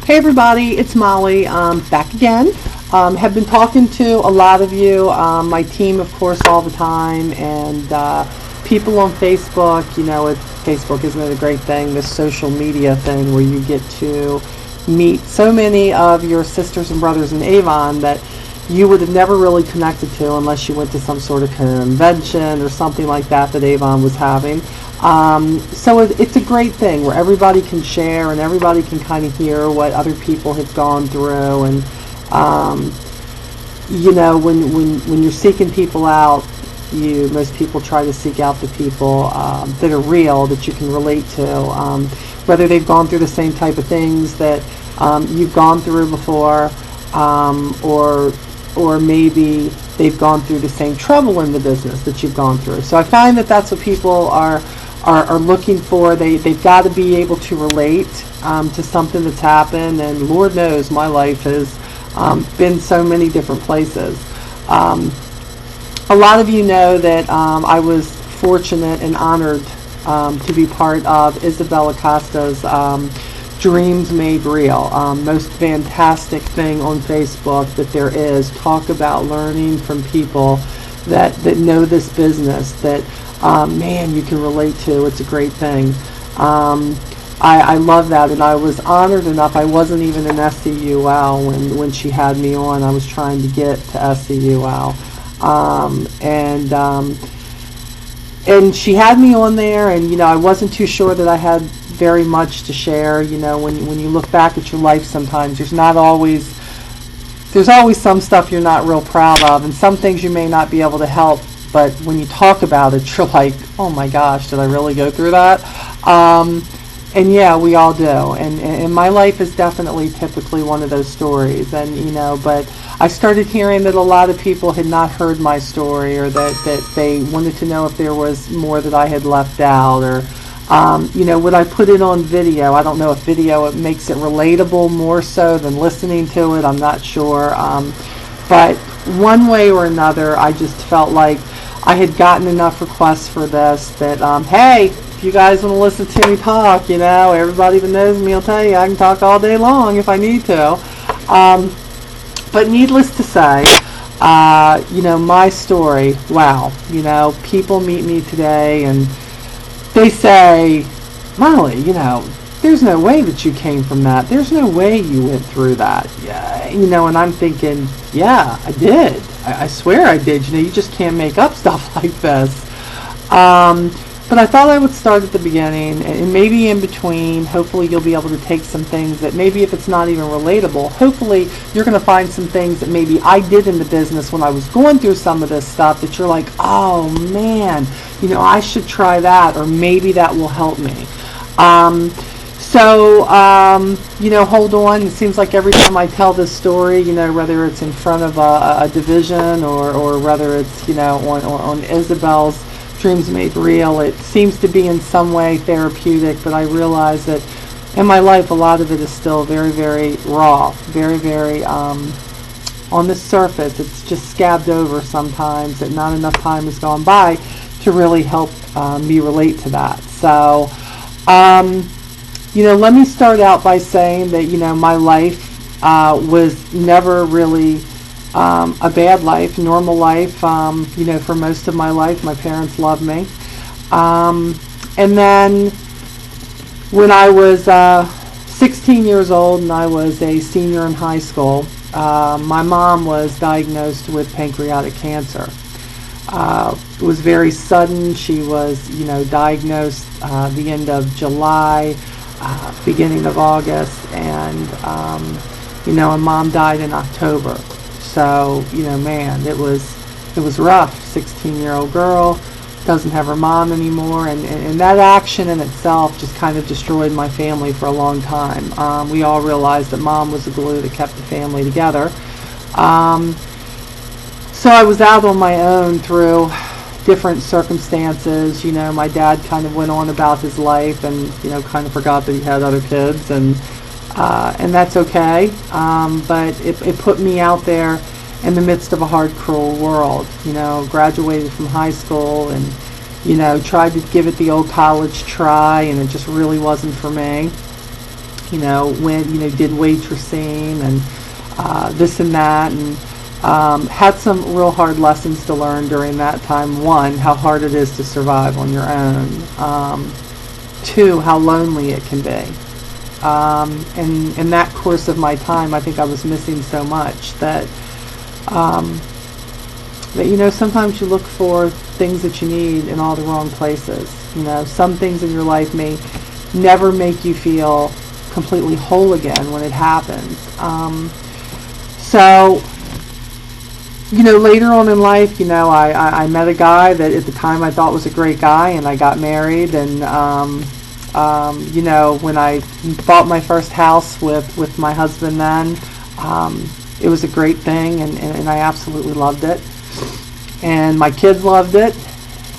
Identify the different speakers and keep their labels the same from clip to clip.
Speaker 1: Hey everybody, it's Molly, back again. Have been talking to a lot of you, my team of course all the time, and people on Facebook. Facebook, isn't it a great thing, this social media thing where you get to meet so many of your sisters and brothers in Avon that you would have never really connected to unless you went to some sort of convention or something like that Avon was having. So it's a great thing where everybody can share and everybody can kind of hear what other people have gone through. And when you're seeking people out, most people try to seek out the people that are real, that you can relate to, whether they've gone through the same type of things that you've gone through before, or maybe they've gone through the same trouble in the business that you've gone through. So I find that that's what people are looking for. They've got to be able to relate to something that's happened, and Lord knows my life has been so many different places. A lot of you know that I was fortunate and honored to be part of Isabel Acosta's Dreams Made Real. Most fantastic thing on Facebook that there is. Talk about learning from people that know this business, that man, you can relate to. It's a great thing. I love that, and I was honored enough. I wasn't even in SCUL when she had me on. I was trying to get to SCUL, and she had me on there, and I wasn't too sure that I had very much to share. When you look back at your life, sometimes there's always some stuff you're not real proud of, and some things you may not be able to help, but when you talk about it, you're like, oh my gosh, did I really go through that? And yeah, we all do, and my life is definitely typically one of those stories. And but I started hearing that a lot of people had not heard my story, or that they wanted to know if there was more that I had left out, or would I put it on video? I don't know if video it makes it relatable more so than listening to it. I'm not sure. But one way or another, I just felt like I had gotten enough requests for this that, hey, if you guys want to listen to me talk, everybody that knows me will tell you I can talk all day long if I need to. But needless to say, my story, wow, people meet me today and they say, Molly, there's no way that you came from that. There's no way you went through that. Yeah, and I'm thinking, yeah, I did. I swear I did. You just can't make up stuff like this. But I thought I would start at the beginning, and maybe in between, hopefully you'll be able to take some things that maybe if it's not even relatable, hopefully you're going to find some things that maybe I did in the business when I was going through some of this stuff that you're like, oh man, I should try that, or maybe that will help me. Hold on. It seems like every time I tell this story, whether it's in front of a division or whether it's, on Isabel's Dreams Made Real, it seems to be in some way therapeutic, but I realize that in my life a lot of it is still very, very raw, very, very on the surface. It's just scabbed over sometimes, that not enough time has gone by to really help me relate to that. So let me start out by saying that my life was never really a bad life, normal life. For most of my life, my parents loved me. And then when I was 16 years old and I was a senior in high school, my mom was diagnosed with pancreatic cancer. It was very sudden. She was, diagnosed the end of July, beginning of August, and and Mom died in October. So, man, it was rough. 16-year-old girl, doesn't have her mom anymore, and that action in itself just kind of destroyed my family for a long time. We all realized that Mom was the glue that kept the family together. So I was out on my own through different circumstances. My dad kind of went on about his life and, kind of forgot that he had other kids, and that's okay. But it put me out there in the midst of a hard, cruel world. Graduated from high school and, tried to give it the old college try, and it just really wasn't for me. when, did waitressing and this and that, and had some real hard lessons to learn during that time. One, how hard it is to survive on your own. Two, how lonely it can be. And in that course of my time, I think I was missing so much that sometimes you look for things that you need in all the wrong places. Some things in your life may never make you feel completely whole again when it happens. So later on in life, I met a guy that at the time I thought was a great guy, and I got married, and when I bought my first house with my husband then, it was a great thing, and I absolutely loved it. And my kids loved it,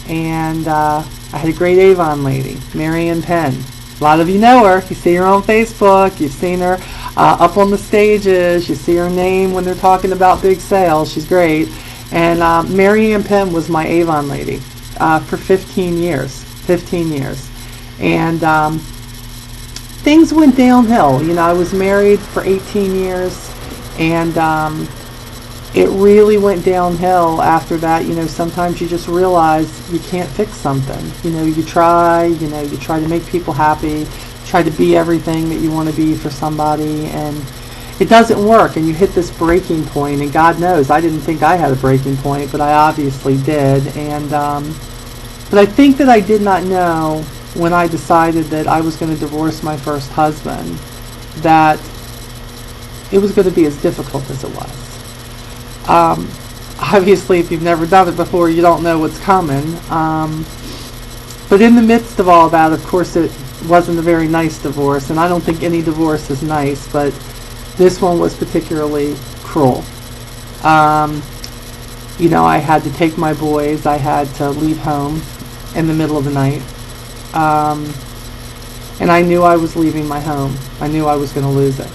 Speaker 1: and I had a great Avon lady, Marianne Penn. A lot of you know her. You see her on Facebook. You've seen her up on the stages. You see her name when they're talking about big sales. She's great. And Marianne Penn was my Avon lady for 15 years. 15 years. And things went downhill. I was married for 18 years, and it really went downhill after that. Sometimes you just realize you can't fix something. You try to make people happy, try to be everything that you want to be for somebody, and it doesn't work, and you hit this breaking point, and God knows I didn't think I had a breaking point, but I obviously did. And but I think that I did not know when I decided that I was going to divorce my first husband that it was going to be as difficult as it was. Obviously, if you've never done it before, you don't know what's coming. But in the midst of all that, of course, it wasn't a very nice divorce, and I don't think any divorce is nice, but this one was particularly cruel. I had to take my boys. I had to leave home in the middle of the night. And I knew I was leaving my home. I knew I was going to lose it.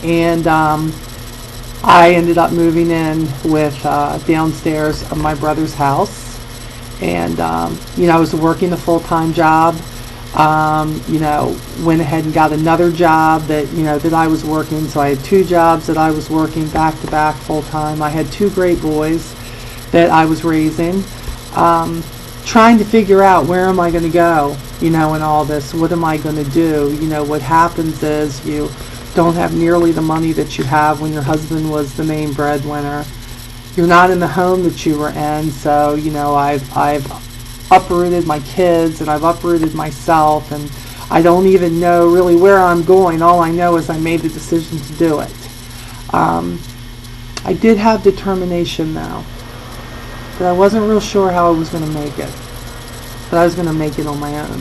Speaker 1: And I ended up moving in with downstairs of my brother's house. And, I was working a full-time job. Went ahead and got another job that I was working. So I had two jobs that I was working back-to-back full-time. I had two great boys that I was raising. Trying to figure out where am I going to go, in all this. What am I going to do? What happens is you don't have nearly the money that you have when your husband was the main breadwinner. You're not in the home that you were in, so I've uprooted my kids and I've uprooted myself, and I don't even know really where I'm going. All I know is I made the decision to do it. I did have determination though, but I wasn't real sure how I was going to make it. But I was going to make it on my own.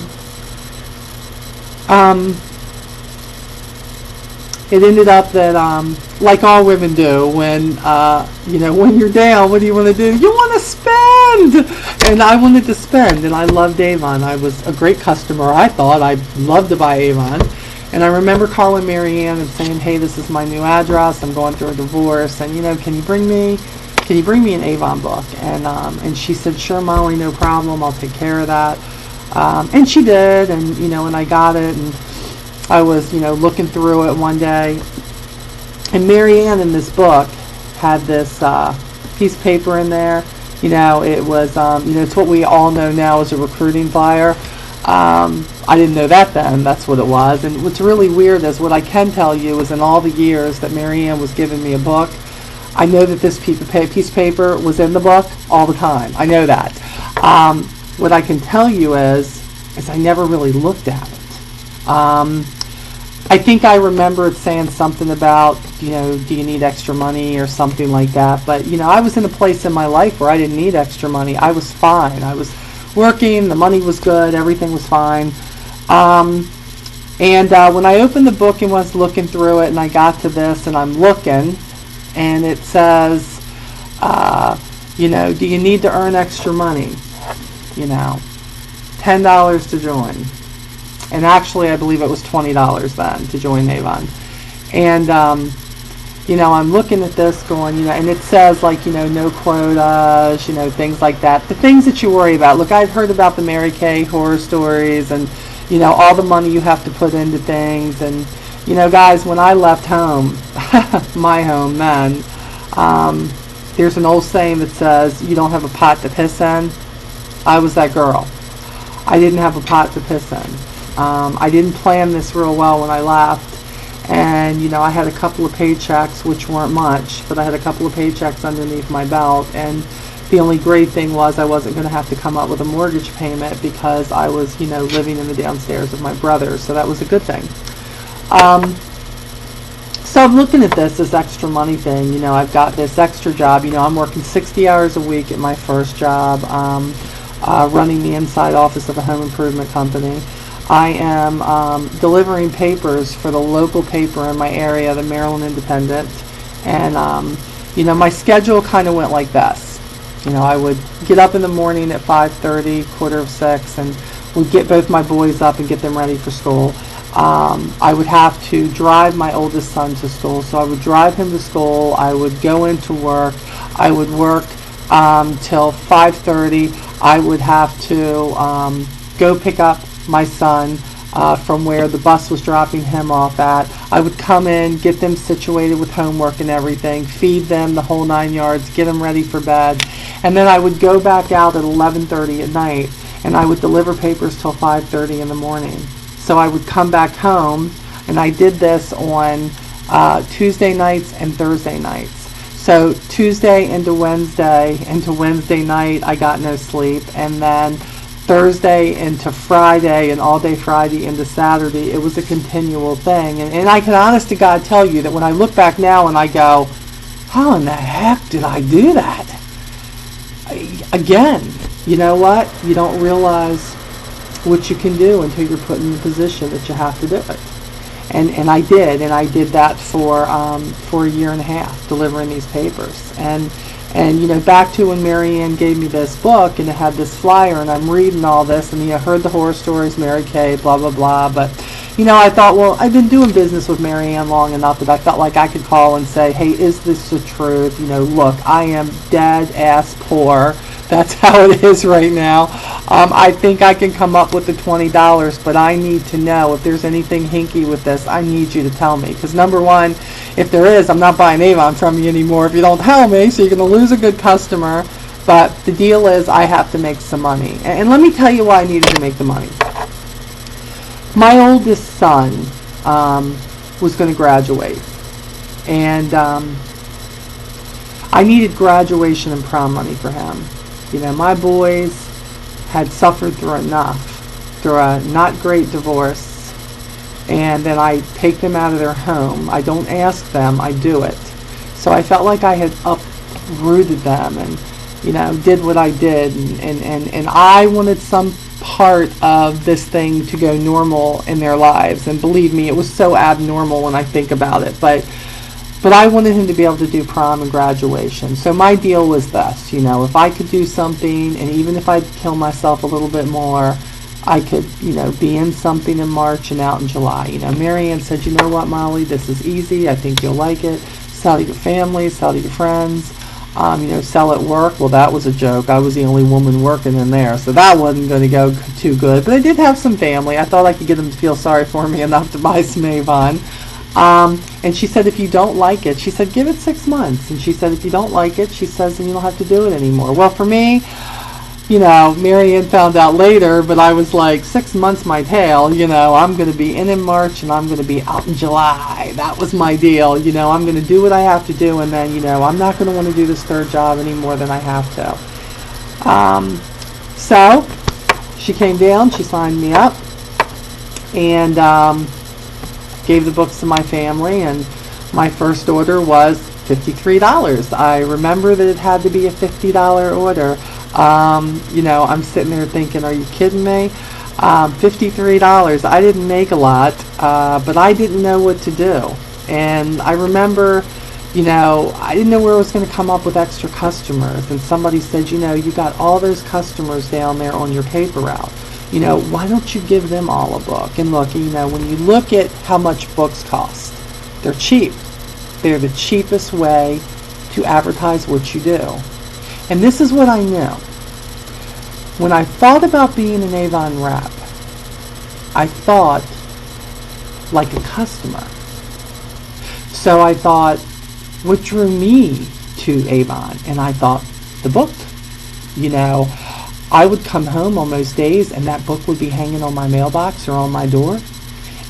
Speaker 1: It ended up that, like all women do, when you're down, what do you want to do? You want to spend! And I wanted to spend, and I loved Avon. I was a great customer. I thought I'd love to buy Avon. And I remember calling Marianne and saying, hey, this is my new address. I'm going through a divorce, and, can you bring me an Avon book? And she said, sure, Molly, no problem. I'll take care of that. And she did, and, and I got it, and I was, looking through it one day, and Marianne in this book had this piece of paper in there. It was, it's what we all know now as a recruiting flyer. I didn't know that then. That's what it was. And what's really weird is what I can tell you is in all the years that Marianne was giving me a book, I know that this piece of paper was in the book all the time. I know that. What I can tell you is I never really looked at it. I think I remember it saying something about, do you need extra money or something like that. But, I was in a place in my life where I didn't need extra money. I was fine. I was working. The money was good. Everything was fine. And when I opened the book and was looking through it, and I got to this, and I'm looking, and it says, do you need to earn extra money? $10 to join. And actually, I believe it was $20 then to join Avon. And, I'm looking at this going, and it says, no quotas, things like that. The things that you worry about. Look, I've heard about the Mary Kay horror stories and, all the money you have to put into things. And, guys, when I left home, my home then, there's an old saying that says, you don't have a pot to piss in. I was that girl. I didn't have a pot to piss in. I didn't plan this real well when I left. And, I had a couple of paychecks, which weren't much, but I had a couple of paychecks underneath my belt. And the only great thing was I wasn't going to have to come up with a mortgage payment because I was, living in the downstairs of my brother. So that was a good thing. So I'm looking at this extra money thing. I've got this extra job. I'm working 60 hours a week at my first job, running the inside office of a home improvement company. I am delivering papers for the local paper in my area, the Maryland Independent. And, my schedule kind of went like this. I would get up in the morning at 5:30, 5:45, and would get both my boys up and get them ready for school. I would have to drive my oldest son to school, so I would drive him to school. I would go into work. I would work till 5:30. I would have to go pick up my son from where the bus was dropping him off at. I would come in, get them situated with homework and everything, feed them the whole 9 yards, get them ready for bed, and then I would go back out at 11:30 at night, and I would deliver papers till 5:30 in the morning. So I would come back home, and I did this on Tuesday nights and Thursday nights. So Tuesday into Wednesday night, I got no sleep, and then Thursday into Friday, and all day Friday into Saturday, it was a continual thing. And I can honest to God tell you that when I look back now and I go, how in the heck did I do that? Again, you know what? You don't realize what you can do until you're put in the position that you have to do it. And I did that for a year and a half, delivering these papers. And back to when Mary Ann gave me this book, and it had this flyer, and I'm reading all this, and I heard the horror stories, Mary Kay, blah, blah, blah. But, I thought, well, I've been doing business with Mary Ann long enough that I felt like I could call and say, hey, is this the truth? Look, I am dead ass poor. That's how it is right now. I think I can come up with the $20, but I need to know if there's anything hinky with this. I need you to tell me. Because number one, if there is, I'm not buying Avon from you anymore if you don't tell me, so you're going to lose a good customer. But the deal is I have to make some money. And let me tell you why I needed to make the money. My oldest son was going to graduate. And I needed graduation and prom money for him. My boys had suffered through a not great divorce, and then I take them out of their home. I don't ask them, I do it. So I felt like I had uprooted them and, did what I did, and I wanted some part of this thing to go normal in their lives. And believe me, it was so abnormal when I think about it, but I wanted him to be able to do prom and graduation. So my deal was this, if I could do something, and even if I'd kill myself a little bit more, I could, be in something in March and out in July. Mary Ann said, you know what, Molly, this is easy. I think you'll like it. Sell to your family, sell to your friends, sell at work. Well, that was a joke. I was the only woman working in there, so that wasn't going to go too good. But I did have some family. I thought I could get them to feel sorry for me enough to buy some Avon. And she said, if you don't like it, she said, give it 6 months. And she said, if you don't like it, she says, then you don't have to do it anymore. Well, for me, Mary Ann found out later, but I was like, 6 months my tail, I'm going to be in March and I'm going to be out in July. That was my deal. I'm going to do what I have to do, and then, I'm not going to want to do this third job any more than I have to. So she came down, she signed me up, and gave the books to my family, and my first order was $53. I remember that it had to be a $50 order. I'm sitting there thinking, are you kidding me? $53. I didn't make a lot, but I didn't know what to do. And I remember, I didn't know where I was going to come up with extra customers. And somebody said, you got all those customers down there on your paper route. Why don't you give them all a book? And look, when you look at how much books cost, they're cheap. They're the cheapest way to advertise what you do. And this is what I knew. When I thought about being an Avon rep, I thought like a customer. So I thought, what drew me to Avon? And I thought, the book. I would come home on most days and that book would be hanging on my mailbox or on my door.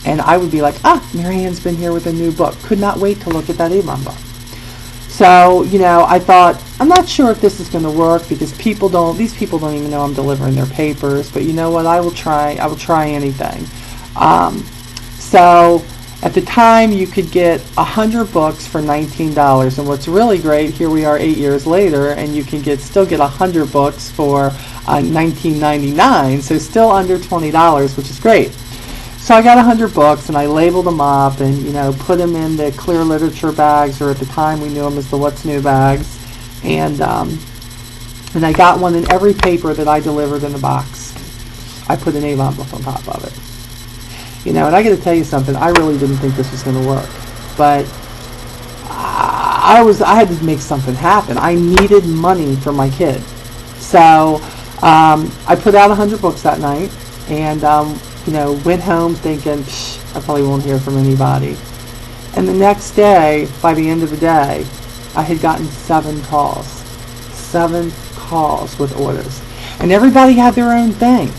Speaker 1: And I would be like, Mary Ann's been here with a new book. Could not wait to look at that Avon book. So, I thought, I'm not sure if this is going to work because these people don't even know I'm delivering their papers. But you know what? I will try anything. So at the time, you could get 100 books for $19. And what's really great, here we are 8 years later, and you can still get 100 books for $19.99. So still under $20, which is great. So I got 100 books and I labeled them up and, put them in the clear literature bags, or at the time we knew them as the What's New bags. And I got one in every paper that I delivered in the box. I put an Avon book on top of it. And I got to tell you something, I really didn't think this was going to work. But I had to make something happen. I needed money for my kid. So I put out 100 books that night and went home thinking, I probably won't hear from anybody. And the next day, by the end of the day, I had gotten 7 calls. 7 calls with orders. And everybody had their own thing.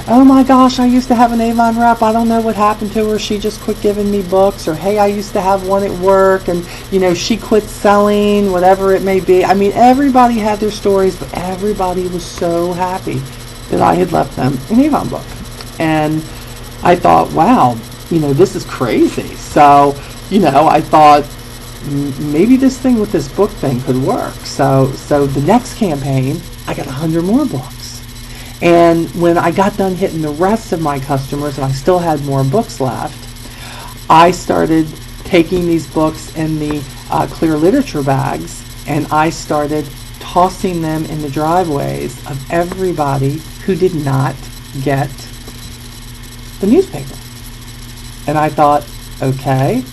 Speaker 1: Oh my gosh, I used to have an Avon rep. I don't know what happened to her. She just quit giving me books. Or, hey, I used to have one at work and, she quit selling, whatever it may be. I mean, everybody had their stories, but everybody was so happy that I had left them an Avon book. And I thought, wow, this is crazy. So, I thought maybe this thing with this book thing could work. So the next campaign, I got 100 more books. And when I got done hitting the rest of my customers and I still had more books left, I started taking these books in the clear literature bags and I started tossing them in the driveways of everybody who did not get the newspaper. And I thought, okay,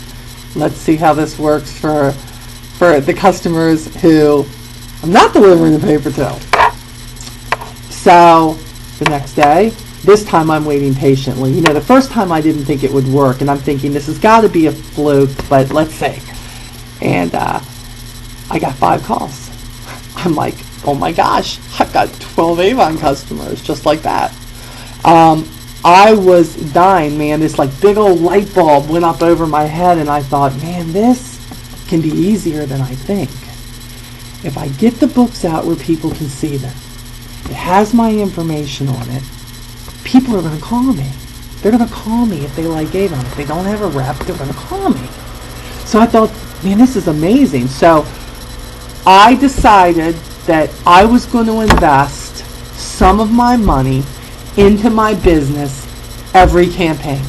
Speaker 1: let's see how this works for the customers who I'm not delivering the paper to. So the next day, this time I'm waiting patiently. The first time I didn't think it would work, and I'm thinking this has got to be a fluke, but let's see. And I got 5 calls. I'm like, oh my gosh, I've got 12 Avon customers, just like that. I was dying, man. This big old light bulb went up over my head, and I thought, man, this can be easier than I think. If I get the books out where people can see them, it has my information on it, people are going to call me. They're going to call me if they like Avon. If they don't have a rep, they're going to call me. So I thought, man, this is amazing. So I decided that I was going to invest some of my money into my business every campaign.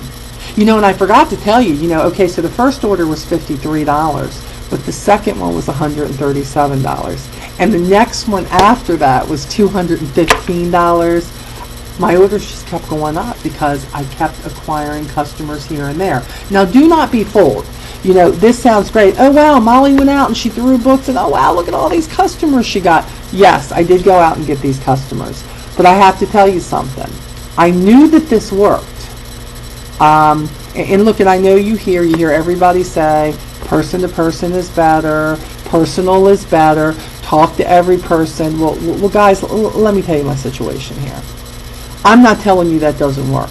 Speaker 1: And I forgot to tell you, okay, so the first order was $53, but the second one was $137. And the next one after that was $215. My orders just kept going up because I kept acquiring customers here and there. Now, do not be fooled. This sounds great. Oh, wow, Molly went out and she threw books and, oh, wow, look at all these customers she got. Yes, I did go out and get these customers. But I have to tell you something. I knew that this worked. And look, and I know you hear everybody say, person to person is better, personal is better, talk to every person. Well, guys, let me tell you my situation here. I'm not telling you that doesn't work.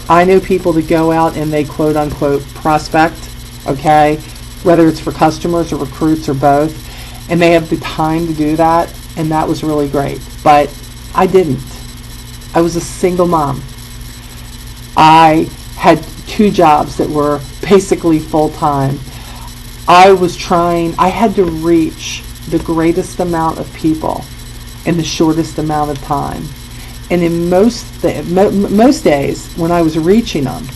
Speaker 1: I know people that go out and they quote unquote prospect, okay, whether it's for customers or recruits or both, and they have the time to do that, and that was really great. But I didn't. I was a single mom. I had 2 jobs that were basically full-time. I had to reach the greatest amount of people in the shortest amount of time. And in most days, when I was reaching them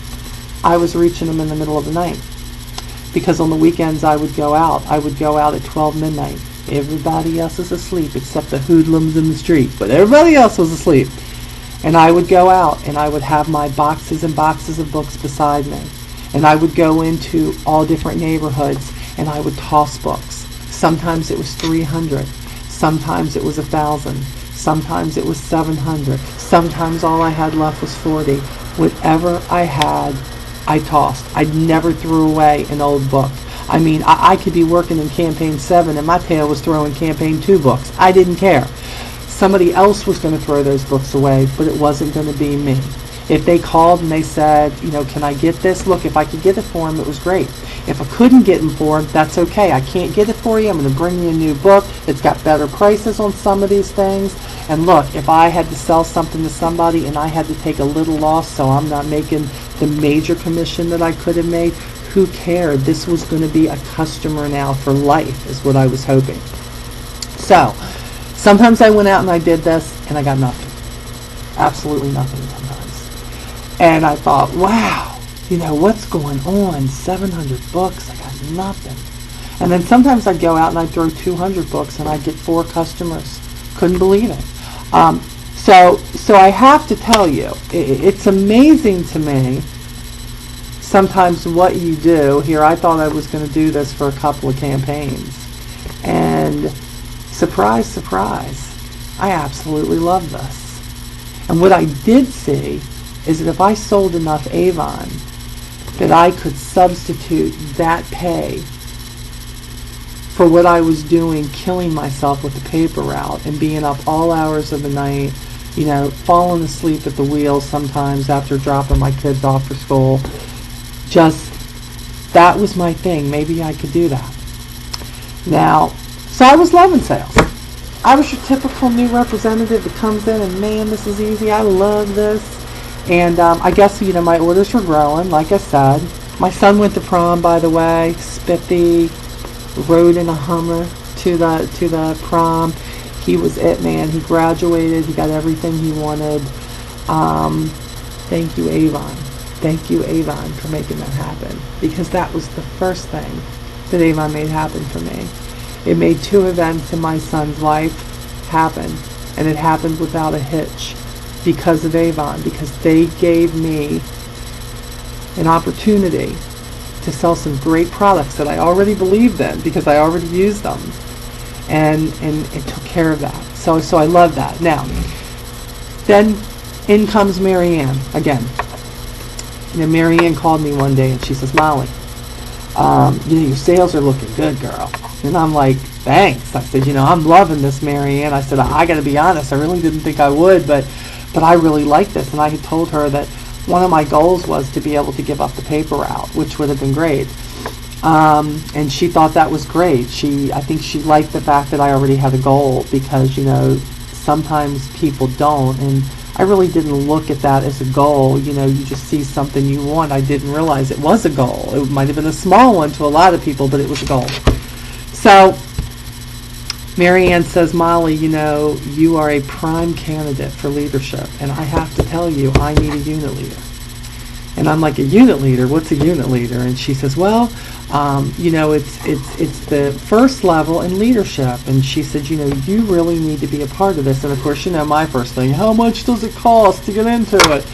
Speaker 1: in the middle of the night. Because on the weekends I would go out. I would go out at 12 midnight. Everybody else is asleep except the hoodlums in the street. But everybody else was asleep. And I would go out and I would have my boxes and boxes of books beside me. And I would go into all different neighborhoods and I would toss books. Sometimes it was 300. Sometimes it was 1,000. Sometimes it was 700. Sometimes all I had left was 40. Whatever I had, I tossed. I never threw away an old book. I mean, I could be working in campaign 7 and my tail was throwing campaign 2 books. I didn't care. Somebody else was going to throw those books away, but it wasn't going to be me. If they called and they said, can I get this? Look, if I could get it for them, it was great. If I couldn't get them for them, that's okay. I can't get it for you. I'm going to bring you a new book. It's got better prices on some of these things. And look, if I had to sell something to somebody and I had to take a little loss so I'm not making the major commission that I could have made, who cared? This was going to be a customer now for life is what I was hoping. So sometimes I went out and I did this and I got nothing. Absolutely nothing sometimes. And I thought, wow, what's going on? 700 books, I got nothing. And then sometimes I'd go out and I'd throw 200 books and I'd get 4 customers. Couldn't believe it. So I have to tell you, it's amazing to me sometimes what you do. Here, I thought I was going to do this for a couple of campaigns. And surprise, surprise, I absolutely love this. And what I did see is that if I sold enough Avon, that I could substitute that pay for what I was doing, killing myself with the paper route and being up all hours of the night, falling asleep at the wheel sometimes after dropping my kids off for school. That was my thing. Maybe I could do that. Now, so I was loving sales. I was your typical new representative that comes in and, man, this is easy. I love this. And I guess, my orders were growing, like I said. My son went to prom, by the way, spiffy, rode in a Hummer to the prom. He was it, man. He graduated. He got everything he wanted. Thank you, Avon. Thank you, Avon, for making that happen. Because that was the first thing that Avon made happen for me. It made 2 events in my son's life happen. And it happened without a hitch. Because of Avon, because they gave me an opportunity to sell some great products that I already believed in because I already used them, and it took care of that. So I love that. Now, then in comes Marianne again. Marianne called me one day and she says, Molly, your sales are looking good, girl. And I'm like, thanks. I said, I'm loving this, Marianne. I said, I got to be honest, I really didn't think I would, but I really like this. And I had told her that one of my goals was to be able to give up the paper route, which would have been great. And she thought that was great. I think she liked the fact that I already had a goal because, sometimes people don't. And I really didn't look at that as a goal. You just see something you want. I didn't realize it was a goal. It might have been a small one to a lot of people, but it was a goal. So Marianne says, Molly, you are a prime candidate for leadership, and I have to tell you, I need a unit leader. And I'm like, a unit leader? What's a unit leader? And she says, well, it's the first level in leadership. And she said, you really need to be a part of this. And of course, my first thing, how much does it cost to get into it?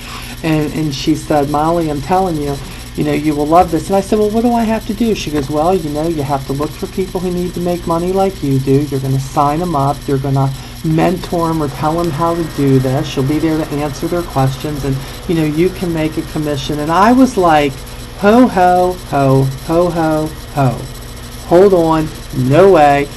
Speaker 1: And she said, Molly, I'm telling you, you will love this. And I said, well, what do I have to do? She goes, well, you have to look for people who need to make money like you do. You're going to sign them up. You're going to mentor them or tell them how to do this. You'll be there to answer their questions. And, you can make a commission. And I was like, ho, ho, ho, ho, ho, ho. Hold on. No way.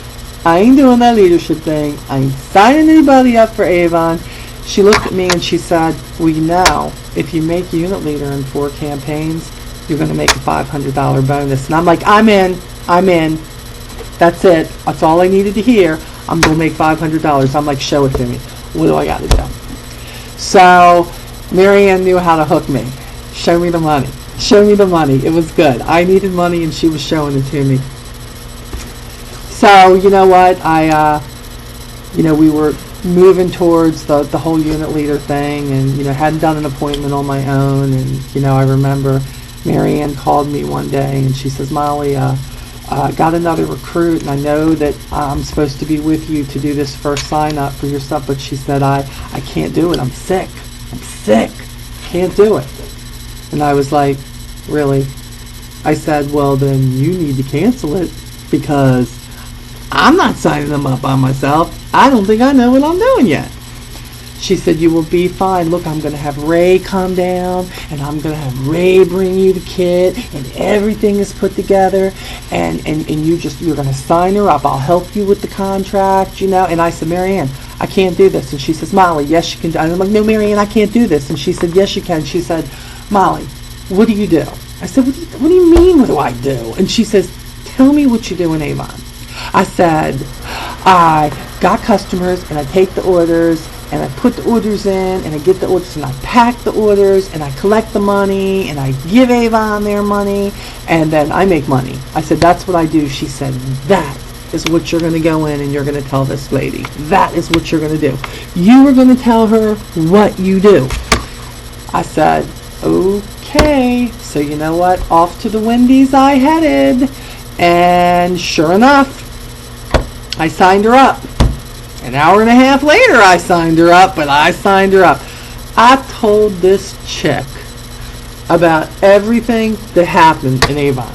Speaker 1: I ain't doing that leadership thing. I ain't signing anybody up for Avon. She looked at me and she said, well, if you make unit leader in 4 campaigns, you're going to make a $500 bonus. And I'm like, I'm in. That's it. That's all I needed to hear. I'm going to make $500. I'm like, show it to me. What do I got to do? So Marianne knew how to hook me. Show me the money. Show me the money. It was good. I needed money and she was showing it to me. So you know what? We were moving towards the whole unit leader thing, and hadn't done an appointment on my own. And I remember Marianne called me one day and she says, Molly, got another recruit, and I know that I'm supposed to be with you to do this first sign up for your stuff, but she said, I can't do it. I'm sick. Can't do it. And I was like, really? I said, well, then you need to cancel it because I'm not signing them up by myself. I don't think I know what I'm doing yet. She said, you will be fine. Look, I'm going to have Ray come down, and I'm going to have Ray bring you the kit, and everything is put together, and you're going to sign her up. I'll help you with the contract, you know. And I said, Marianne, I can't do this. And she says, Molly, yes, you can do it. And I'm like, no, Marianne, I can't do this. And she said, yes, you can. She said, Molly, what do you do? I said, what do you mean, what do I do? And she says, tell me what you do in Avon. I said, I got customers, and I take the orders, and I put the orders in, and I get the orders, and I pack the orders, and I collect the money, and I give Avon their money, and then I make money. I said, that's what I do. She said, that is what you're going to go in and you're going to tell this lady. That is what you're going to do. You are going to tell her what you do. I said, okay. So you know what? Off to the Wendy's I headed, and sure enough, I signed her up. An hour and a half later, I signed her up, but I signed her up. I told this chick about everything that happened in Avon.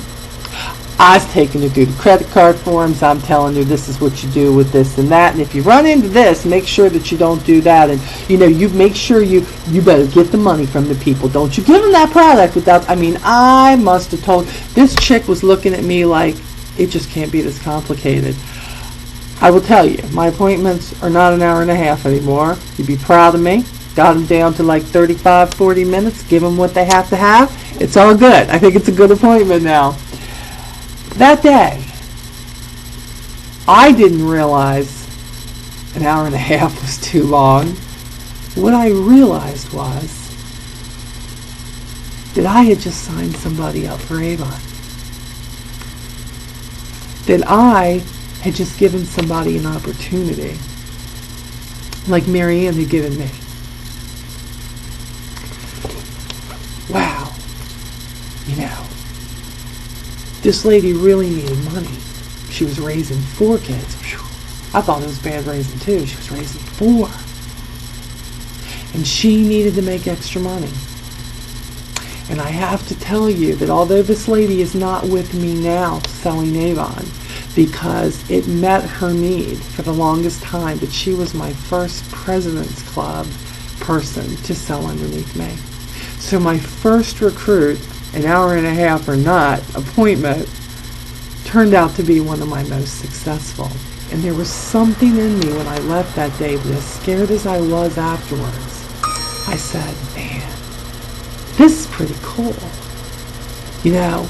Speaker 1: I was taking her through the credit card forms. I'm telling her this is what you do with this and that. And if you run into this, make sure that you don't do that. And, you know, you make sure you better get the money from the people. Don't you give them that product without, I must have told. This chick was looking at me like, it just can't be this complicated. I will tell you, my appointments are not an hour and a half anymore. You'd be proud of me. Got them down to like 35, 40 minutes. Give them what they have to have. It's all good. I think it's a good appointment now. That day, I didn't realize an hour and a half was too long. What I realized was that I had just signed somebody up for Avon. That I had just given somebody an opportunity like Marianne had given me. Wow. You know, this lady really needed money. She was raising 4 kids. Whew. I thought it was bad raising 2. She was raising 4. And she needed to make extra money. And I have to tell you that although this lady is not with me now selling Avon, because it met her need for the longest time, but she was my first President's Club person to sell underneath me. So my first recruit, an hour and a half or not, appointment, turned out to be one of my most successful. And there was something in me when I left that day, but as scared as I was afterwards, I said, man, this is pretty cool. You know,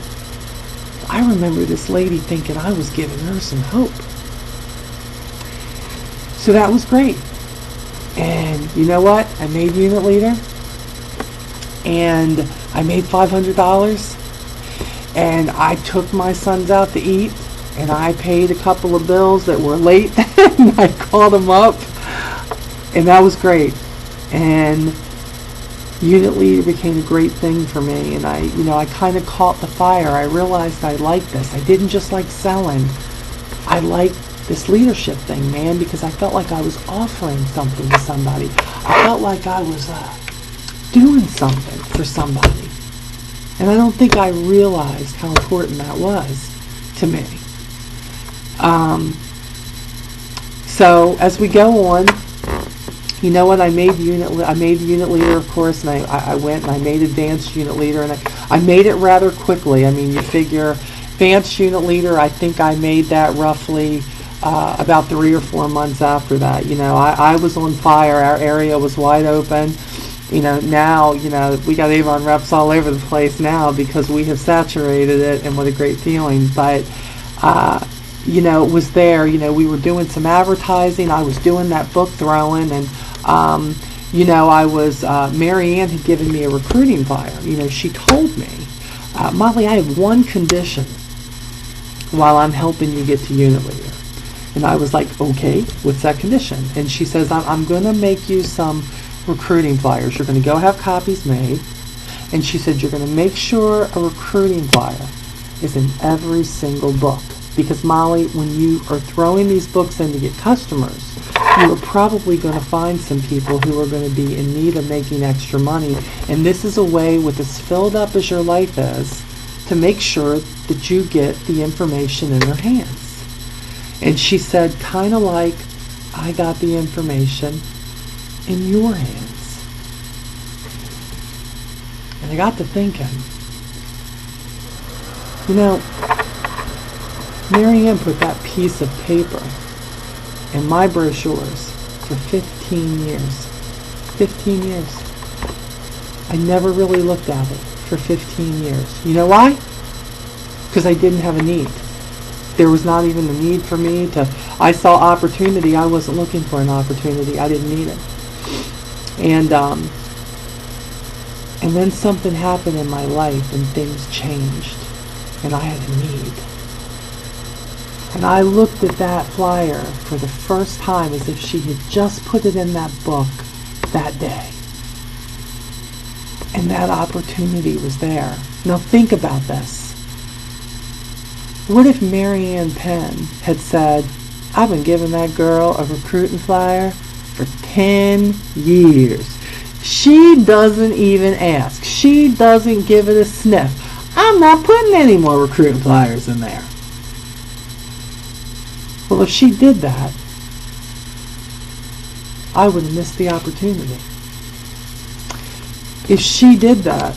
Speaker 1: I remember this lady thinking I was giving her some hope. So that was great. And you know what? I made unit leader. And I made $500. And I took my sons out to eat. And I paid a couple of bills that were late. And I called them up. And that was great. And unit leader became a great thing for me, and I kind of caught the fire. I realized I liked this. I didn't just like selling. I liked this leadership thing, man, because I felt like I was offering something to somebody. I felt like I was doing something for somebody. And I don't think I realized how important that was to me. So as we go on, you know what? I made unit leader, of course, and I went and I made advanced unit leader, and I made it rather quickly. I mean, you figure advanced unit leader, I think I made that roughly about 3 or 4 months after that. You know, I was on fire. Our area was wide open. You know, now, you know, we got Avon reps all over the place now because we have saturated it, and what a great feeling. But you know, it was there. You know, we were doing some advertising. I was doing that book throwing, and you know, I was, Marianne had given me a recruiting flyer. You know, she told me, Molly, I have one condition while I'm helping you get to unit leader. And I was like, okay, what's that condition? And she says, I'm going to make you some recruiting flyers. You're going to go have copies made. And she said, you're going to make sure a recruiting flyer is in every single book. Because, Molly, when you are throwing these books in to get customers, you are probably going to find some people who are going to be in need of making extra money. And this is a way, with as filled up as your life is, to make sure that you get the information in their hands. And she said, kind of like I got the information in your hands. And I got to thinking, you know, Mary Ann put that piece of paper in my brochures for 15 years. 15 years. I never really looked at it for 15 years. You know why? Because I didn't have a need. There was not even a need for me to... I saw opportunity. I wasn't looking for an opportunity. I didn't need it. And then something happened in my life and things changed. And I had a need. And I looked at that flyer for the first time as if she had just put it in that book that day. And that opportunity was there. Now think about this. What if Mary Ann Penn had said, I've been giving that girl a recruiting flyer for 10 years. She doesn't even ask. She doesn't give it a sniff. I'm not putting any more recruiting flyers in there. Well, if she did that, I would have missed the opportunity. If she did that,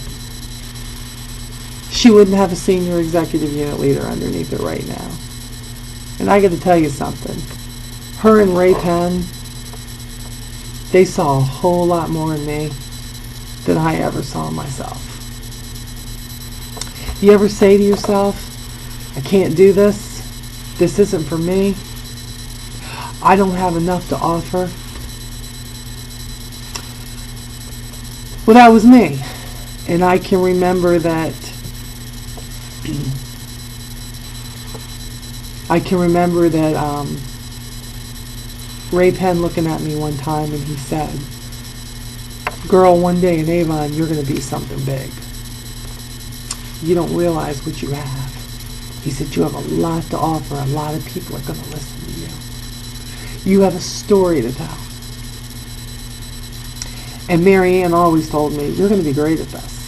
Speaker 1: she wouldn't have a senior executive unit leader underneath her right now. And I got to tell you something. Her and Ray Penn, they saw a whole lot more in me than I ever saw myself. You ever say to yourself, I can't do this. This isn't for me. I don't have enough to offer. Well, that was me. And I can remember that Ray Penn looking at me one time and he said, girl, one day in Avon you're going to be something big. You don't realize what you have. He said, you have a lot to offer. A lot of people are going to listen to you. You have a story to tell. And Mary Ann always told me, you're going to be great at this.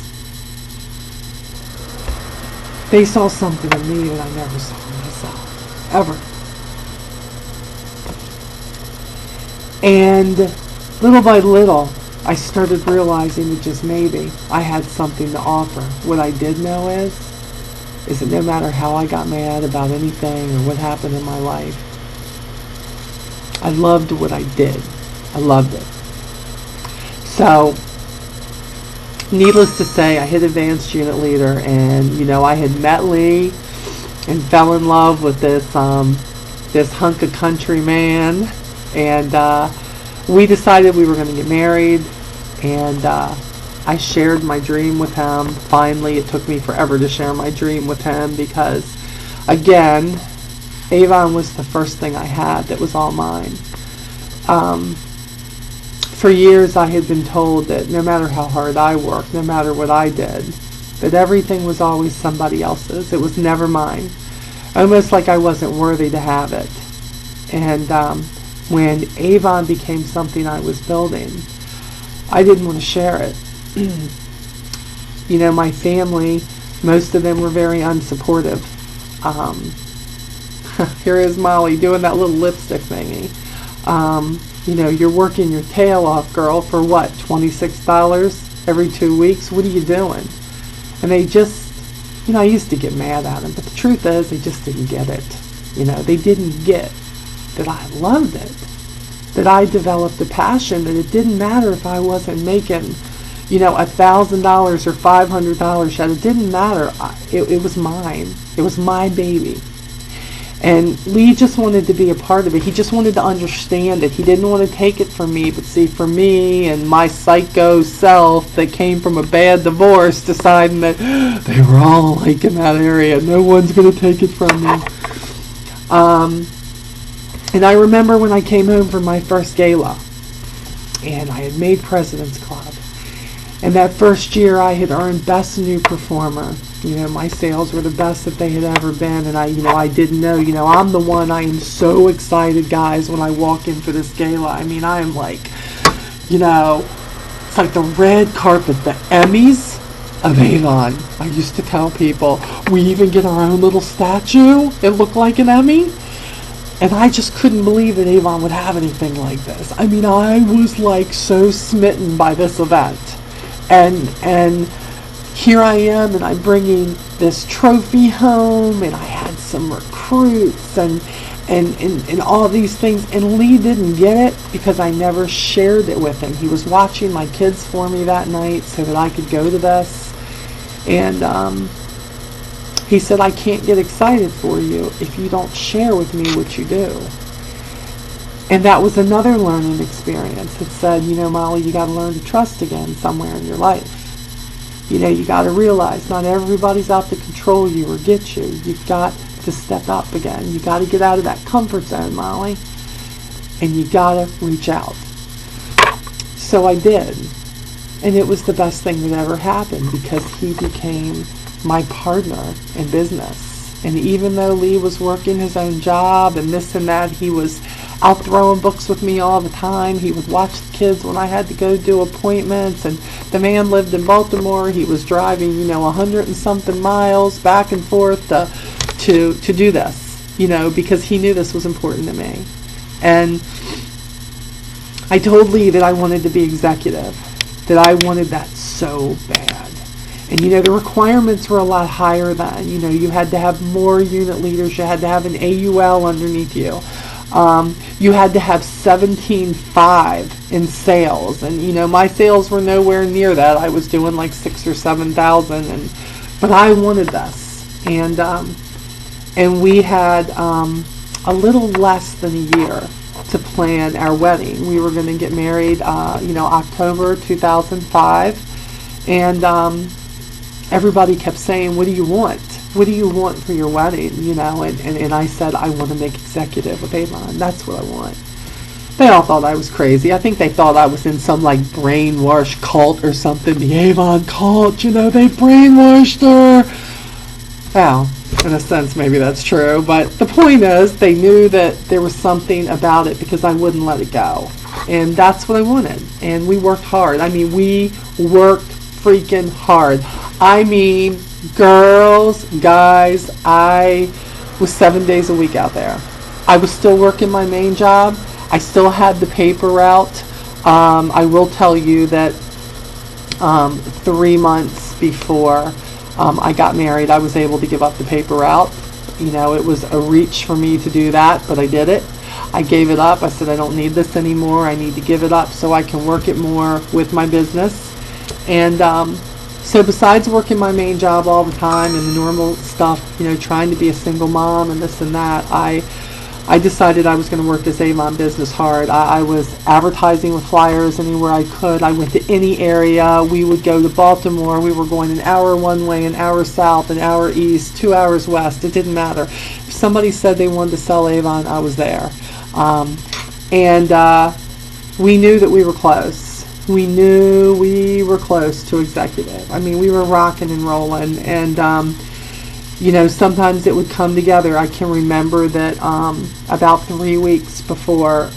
Speaker 1: They saw something in me that I never saw in myself. Ever. And little by little, I started realizing that just maybe I had something to offer. What I did know is that no matter how I got mad about anything or what happened in my life, I loved what I did. I loved it. So, needless to say, I hit advanced unit leader, and I had met Lee and fell in love with this hunk of country man, and we decided we were going to get married, and I shared my dream with him. Finally, it took me forever to share my dream with him because, again, Avon was the first thing I had that was all mine. For years I had been told that no matter how hard I worked, no matter what I did, that everything was always somebody else's. It was never mine. Almost like I wasn't worthy to have it. And when Avon became something I was building, I didn't want to share it. My family, most of them were very unsupportive. Here is Molly doing that little lipstick thingy. You're working your tail off, girl, for what, $26 every 2 weeks? What are you doing? And they just, I used to get mad at them, but the truth is they just didn't get it. They didn't get that I loved it, that I developed a passion, that it didn't matter if I wasn't making, $1,000 or $500 yet. It didn't matter. It was mine. It was my baby. And Lee just wanted to be a part of it. He just wanted to understand it. He didn't want to take it from me. But see, for me and my psycho self that came from a bad divorce, deciding that they were all alike in that area, no one's going to take it from me. And I remember when I came home from my first gala, and I had made President's Club. And that first year I had earned Best New Performer. My sales were the best that they had ever been, and I didn't know, I'm the one. I am so excited, guys, when I walk in for this gala. I mean, I am like, it's like the red carpet, the Emmys of Avon. I used to tell people, we even get our own little statue. It looked like an Emmy. And I just couldn't believe that Avon would have anything like this. I mean, I was like so smitten by this event. And here I am, and I'm bringing this trophy home, and I had some recruits and all these things. And Lee didn't get it because I never shared it with him. He was watching my kids for me that night so that I could go to this. And he said, I can't get excited for you if you don't share with me what you do. And that was another learning experience. It said, Molly, you got to learn to trust again somewhere in your life. You got to realize not everybody's out to control you or get you. You've got to step up again. You got to get out of that comfort zone, Molly. And you got to reach out. So I did. And it was the best thing that ever happened because he became my partner in business. And even though Lee was working his own job and this and that, he was out throwing books with me all the time. He would watch the kids when I had to go do appointments. And the man lived in Baltimore. He was driving, 100 and something miles back and forth to do this, because he knew this was important to me. And I told Lee that I wanted to be executive, that I wanted that so bad. And the requirements were a lot higher then. You had to have more unit leaders. You had to have an AUL underneath you. You had to have 17.5 in sales. And, my sales were nowhere near that. I was doing like 6,000 or 7,000. But I wanted this. And we had a little less than a year to plan our wedding. We were going to get married, October 2005. And everybody kept saying, what do you want? What do you want for your wedding? And I said, I want to make executive with Avon. That's what I want. They all thought I was crazy. I think they thought I was in some like brainwash cult or something. The Avon cult, they brainwashed her. Well, in a sense, maybe that's true. But the point is, they knew that there was something about it because I wouldn't let it go. And that's what I wanted. And we worked hard. I mean, we worked freaking hard. I mean, girls, guys, I was 7 days a week out there. I was still working my main job. I still had the paper route. I will tell you that 3 months before I got married, I was able to give up the paper route. It was a reach for me to do that, but I did it. I gave it up. I said, I don't need this anymore. I need to give it up so I can work it more with my business. And so besides working my main job all the time and the normal stuff, trying to be a single mom and this and that, I decided I was going to work this Avon business hard. I was advertising with flyers anywhere I could. I went to any area. We would go to Baltimore. We were going an hour one way, an hour south, an hour east, 2 hours west. It didn't matter. If somebody said they wanted to sell Avon, I was there. And we knew that we were close. We knew we were close to executive. I mean, we were rocking and rolling. And sometimes it would come together. I can remember that about 3 weeks before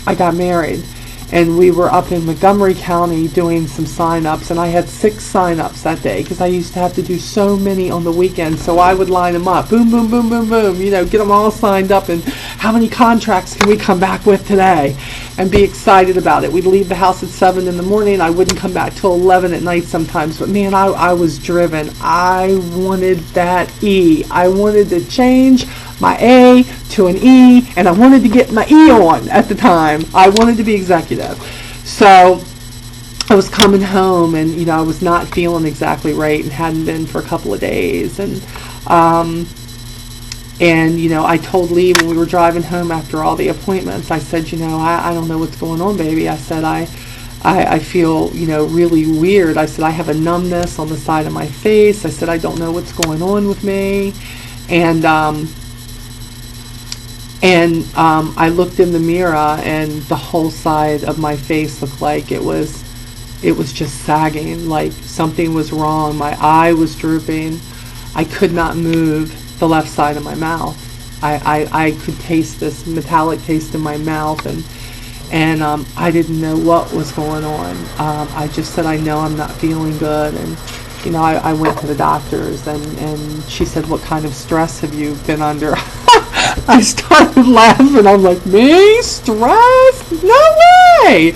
Speaker 1: I got married, and we were up in Montgomery County doing some sign-ups, and I had 6 sign-ups that day because I used to have to do so many on the weekend. So I would line them up, boom, boom, boom, boom, boom, get them all signed up, and how many contracts can we come back with today, and be excited about it. We'd leave the house at 7 in the morning. I wouldn't come back till 11 at night sometimes, but man, I was driven. I wanted that E. I wanted to change my A to an E, and I wanted to get my E on at the time. I wanted to be executive. So I was coming home, and I was not feeling exactly right and hadn't been for a couple of days. And I told Lee when we were driving home after all the appointments, I said, I don't know what's going on, baby. I said, I feel, really weird. I said, I have a numbness on the side of my face. I said, I don't know what's going on with me. And I looked in the mirror, and the whole side of my face looked like it was just sagging, like something was wrong. My eye was drooping. I could not move the left side of my mouth. I could taste this metallic taste in my mouth, and I didn't know what was going on. I just said, I know I'm not feeling good. And I went to the doctors, and she said, what kind of stress have you been under? I started laughing. I'm like, me? Stress? No way!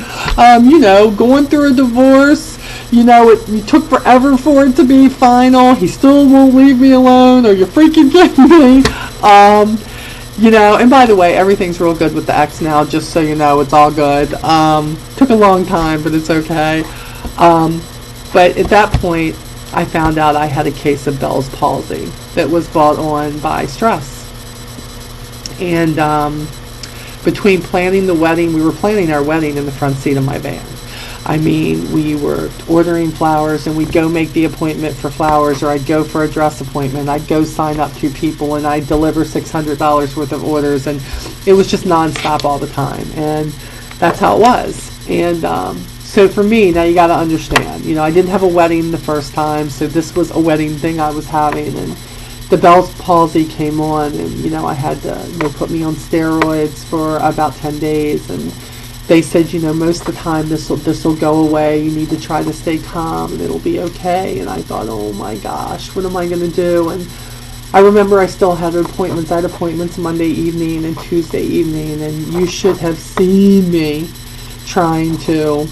Speaker 1: Going through a divorce, it took forever for it to be final. He still won't leave me alone. Are you freaking kidding me? And by the way, everything's real good with the ex now, just so you know, it's all good. Took a long time, but it's okay. But at that point, I found out I had a case of Bell's palsy that was brought on by stress. And between planning the wedding, we were planning our wedding in the front seat of my van. I mean, we were ordering flowers, and we'd go make the appointment for flowers, or I'd go for a dress appointment. I'd go sign up 2 people, and I'd deliver $600 worth of orders, and it was just nonstop all the time. And that's how it was. And so for me, now you got to understand, I didn't have a wedding the first time, so this was a wedding thing I was having, and the Bell's palsy came on, and I had to put me on steroids for about 10 days, and they said, most of the time this will go away. You need to try to stay calm, and it'll be okay. And I thought, oh my gosh, what am I going to do? And I remember I still had appointments. I had appointments Monday evening and Tuesday evening, and you should have seen me trying to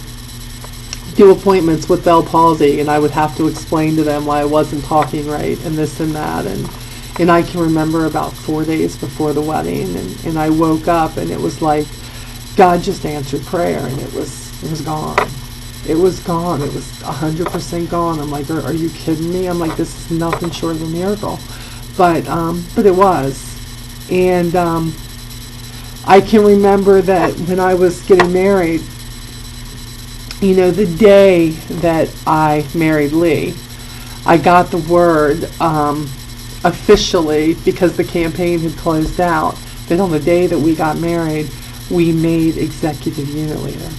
Speaker 1: do appointments with Bell palsy, and I would have to explain to them why I wasn't talking right and this and that. And I can remember about 4 days before the wedding, and I woke up, and it was like God just answered prayer, and it was gone. It was gone. It was 100% gone. I'm like, are you kidding me? I'm like, this is nothing short of a miracle. But it was. And I can remember that when I was getting married, the day that I married Lee, I got the word officially, because the campaign had closed out, that on the day that we got married, we made executive unit leader.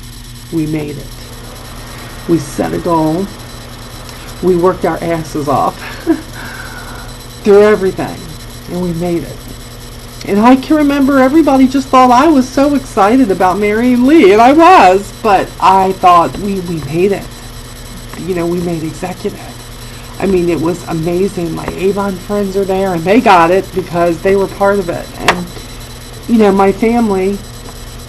Speaker 1: We made it. We set a goal. We worked our asses off through everything, and we made it. And I can remember everybody just thought I was so excited about marrying Lee, and I was, but I thought we made it. We made executive. I mean, it was amazing. My Avon friends are there, and they got it because they were part of it. And, my family,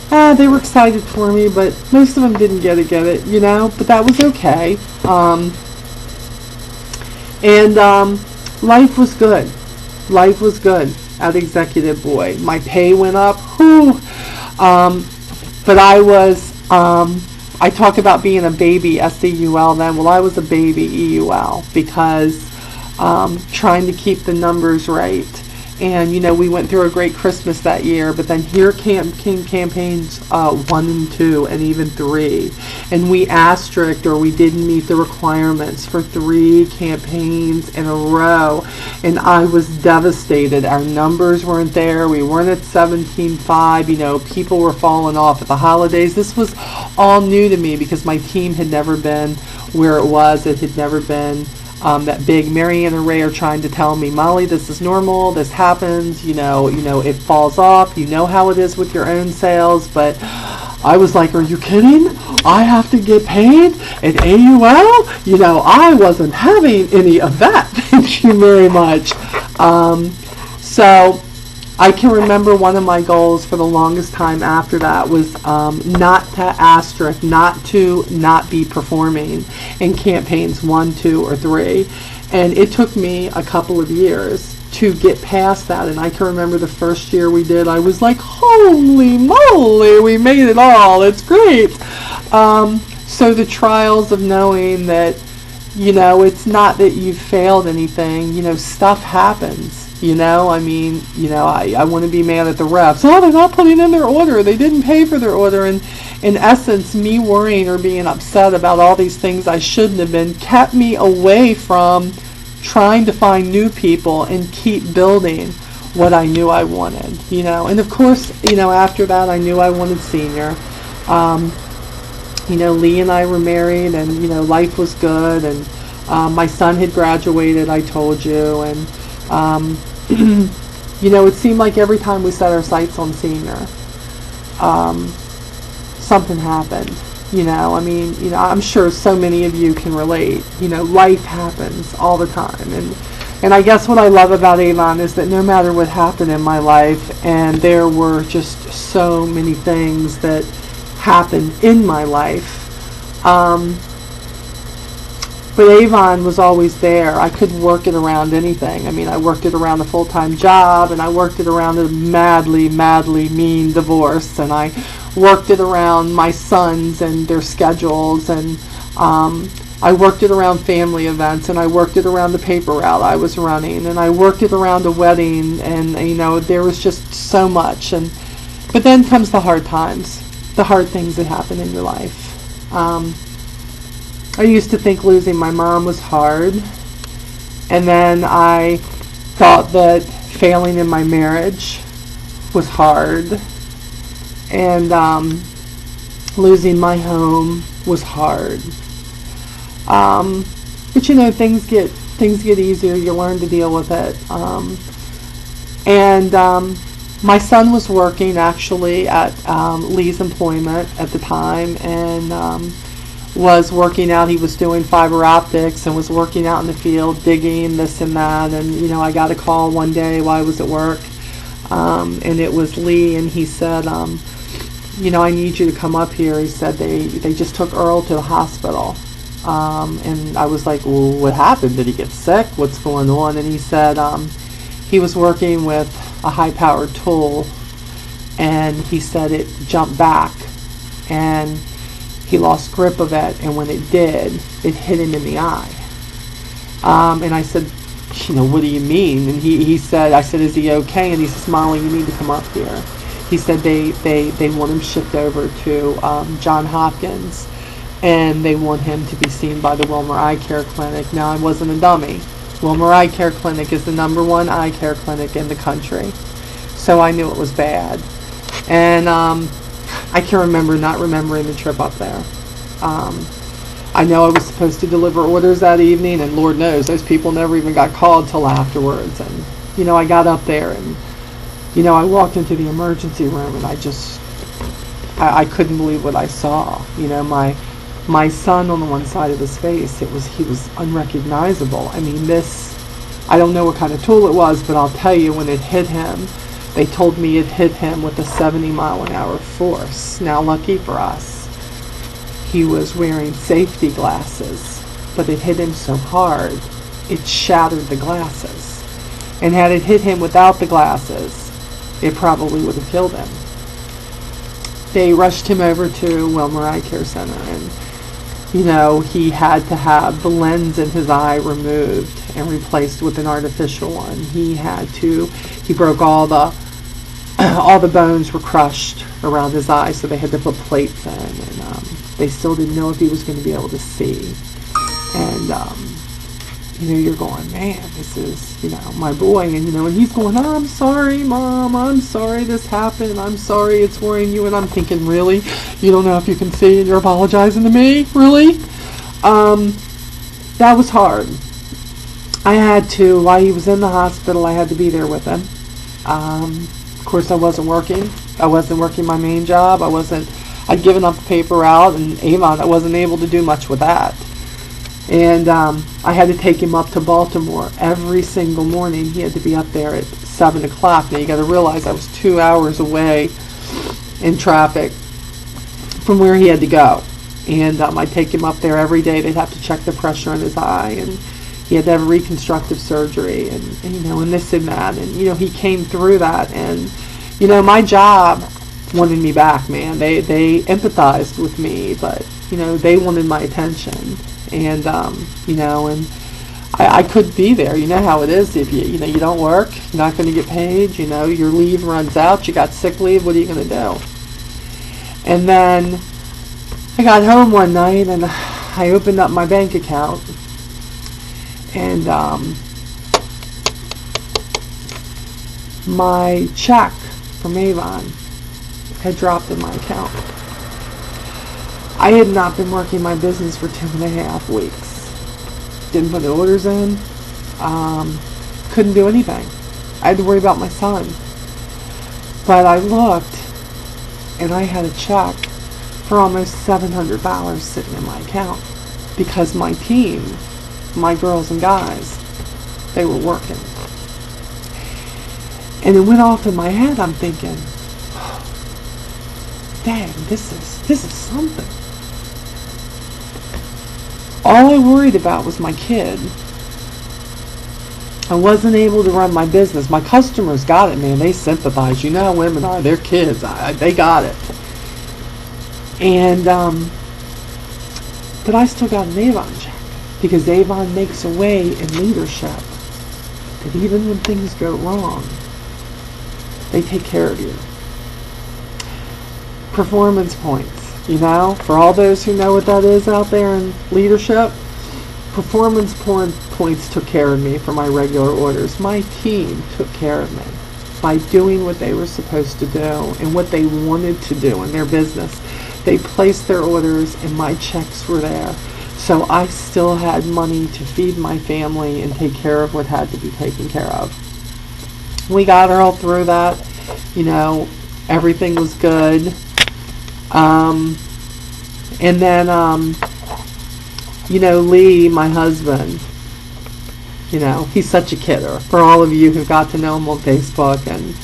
Speaker 1: they were excited for me, but most of them didn't get it, but that was okay. Life was good. Life was good at Executive Boy. My pay went up. But I was, I talk about being a baby, S-E-U-L then. Well, I was a baby, E-U-L, because trying to keep the numbers right. And, we went through a great Christmas that year, but then here came campaigns 1 and 2 and even 3. And we asterisked, or we didn't meet the requirements for 3 campaigns in a row. And I was devastated. Our numbers weren't there. We weren't at 17.5. People were falling off at the holidays. This was all new to me because my team had never been where it was. It had never been that big. Marianne and Ray are trying to tell me, Molly, this is normal, this happens, it falls off, how it is with your own sales. But I was like, are you kidding? I have to get paid at AUL? I wasn't having any of that. Thank you very much. So I can remember one of my goals for the longest time after that was not to asterisk, not be performing in campaigns 1, 2, or 3. And it took me a couple of years to get past that. And I can remember the first year we did, I was like, holy moly, we made it all. It's great. So the trials of knowing that, it's not that you've failed anything, stuff happens. I want to be mad at the reps. Oh, they're not putting in their order. They didn't pay for their order. And in essence, me worrying or being upset about all these things I shouldn't have been kept me away from trying to find new people and keep building what I knew I wanted, And of course, after that, I knew I wanted senior. Lee and I were married, and, life was good. And my son had graduated, I told you. And, it seemed like every time we set our sights on senior, something happened. I'm sure so many of you can relate. Life happens all the time, and And I guess what I love about Avon is that no matter what happened in my life, and there were just so many things that happened in my life, but Avon was always there. I couldn't work it around anything. I mean, I worked it around a full-time job, and I worked it around a madly, madly mean divorce, and I worked it around my sons and their schedules, and I worked it around family events, and I worked it around the paper route I was running, and I worked it around a wedding, and there was just so much. But then comes the hard times, the hard things that happen in your life. I used to think losing my mom was hard, and then I thought that failing in my marriage was hard, and losing my home was hard. But things get easier. You learn to deal with it. My son was working actually at Lee's employment at the time, and was working out. He was doing fiber optics and was working out in the field, digging this and that. And I got a call one day while I was at work, and it was Lee, and he said, I need you to come up here. He said they just took Earl to the hospital. And I was like, well, what happened? Did he get sick? What's going on? And he said he was working with a high-powered tool, and he said it jumped back, and he lost grip of it, and when it did, it hit him in the eye. And I said, what do you mean? And he said, I said, is he okay? And he says, Molly, you need to come up here. He said they want him shipped over to Johns Hopkins, and they want him to be seen by the Wilmer Eye Care Clinic. Now, I wasn't a dummy. Wilmer Eye Care Clinic is the #1 eye care clinic in the country. So I knew it was bad. And I can remember not remembering the trip up there. I know I was supposed to deliver orders that evening, and Lord knows, those people never even got called till afterwards. And, I got up there, and, I walked into the emergency room, and I couldn't believe what I saw. My son, on the one side of his face, he was unrecognizable. I mean, I don't know what kind of tool it was, but I'll tell you, when it hit him, they told me it hit him with a 70-mile-an-hour force. Now, lucky for us, he was wearing safety glasses, but it hit him so hard, it shattered the glasses. And had it hit him without the glasses, it probably would have killed him. They rushed him over to Wilmer Eye Care Center, and he had to have the lens in his eye removed and replaced with an artificial one. He broke all the bones were crushed around his eye, so they had to put plates in, and they still didn't know if he was going to be able to see. And you're going, man, this is my boy, and and he's going, oh, I'm sorry, Mom, I'm sorry this happened, I'm sorry it's worrying you. And I'm thinking, really? You don't know if you can see, and you're apologizing to me? Really? That was hard. I had to, while he was in the hospital, I had to be there with him. Of course, I wasn't working. I wasn't working my main job. I'd given up the paper route, and Avon, I wasn't able to do much with that. And I had to take him up to Baltimore every single morning. He had to be up there at 7 o'clock. Now, you got to realize I was 2 hours away in traffic from where he had to go. And I'd take him up there every day. They'd have to check the pressure in his eye, and he had to have reconstructive surgery, and this and that. And, he came through that. And, my job wanted me back, man. They empathized with me, but, they wanted my attention. And, and I couldn't be there. You know how it is. If you don't work, you're not going to get paid. Your leave runs out. You got sick leave. What are you going to do? And then I got home one night, and I opened up my bank account, and my check from Avon had dropped in my account. I had not been working my business for 2.5 weeks. Didn't put the orders in. Couldn't do anything. I had to worry about my son. But I looked, and I had a check for almost $700 sitting in my account, because my team, my girls and guys, They were working. And it went off in my head. I'm thinking, dang, this is something. All I worried about was my kid. I wasn't able to run my business. My customers got it, man. They sympathize. You know how women are. They're kids. They got it. And, but I still got an Avon check. Because Avon makes a way in leadership that even when things go wrong, they take care of you. Performance points, you know, for all those who know what that is out there in leadership, performance points took care of me for my regular orders. My team took care of me by doing what they were supposed to do and what they wanted to do in their business. They placed their orders and my checks were there. So I still had money to feed my family and take care of what had to be taken care of. We got all through that. You know, everything was good. And then, you know, Lee, my husband, you know, he's such a kidder. For all of you who got to know him on Facebook, and,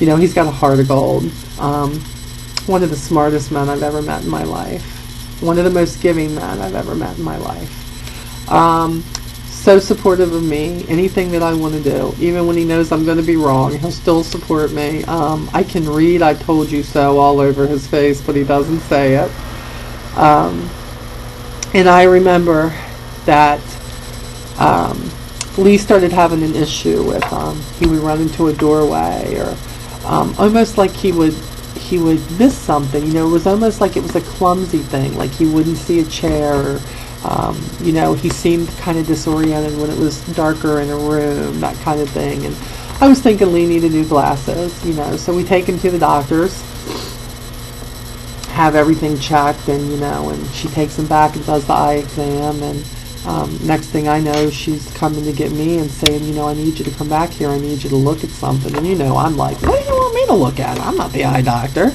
Speaker 1: you know, he's got a heart of gold. One of the smartest men I've ever met in my life. One of the most giving men I've ever met in my life. So supportive of me. Anything that I want to do. Even when he knows I'm going to be wrong, he'll still support me. I can read "I told you so" all over his face, but he doesn't say it. And I remember that Lee started having an issue with, he would run into a doorway, or almost like he would miss something. You know, it was almost like it was a clumsy thing, like he wouldn't see a chair, or, you know, he seemed kind of disoriented when it was darker in a room, that kind of thing. And I was thinking Lee needed new glasses, you know, so we take him to the doctor's, have everything checked, and, you know, and she takes him back and does the eye exam, and next thing I know, she's coming to get me and saying, you know, I need you to come back here, I need you to look at something. And, you know, I'm like, what do you want me to look at? I'm not the eye doctor.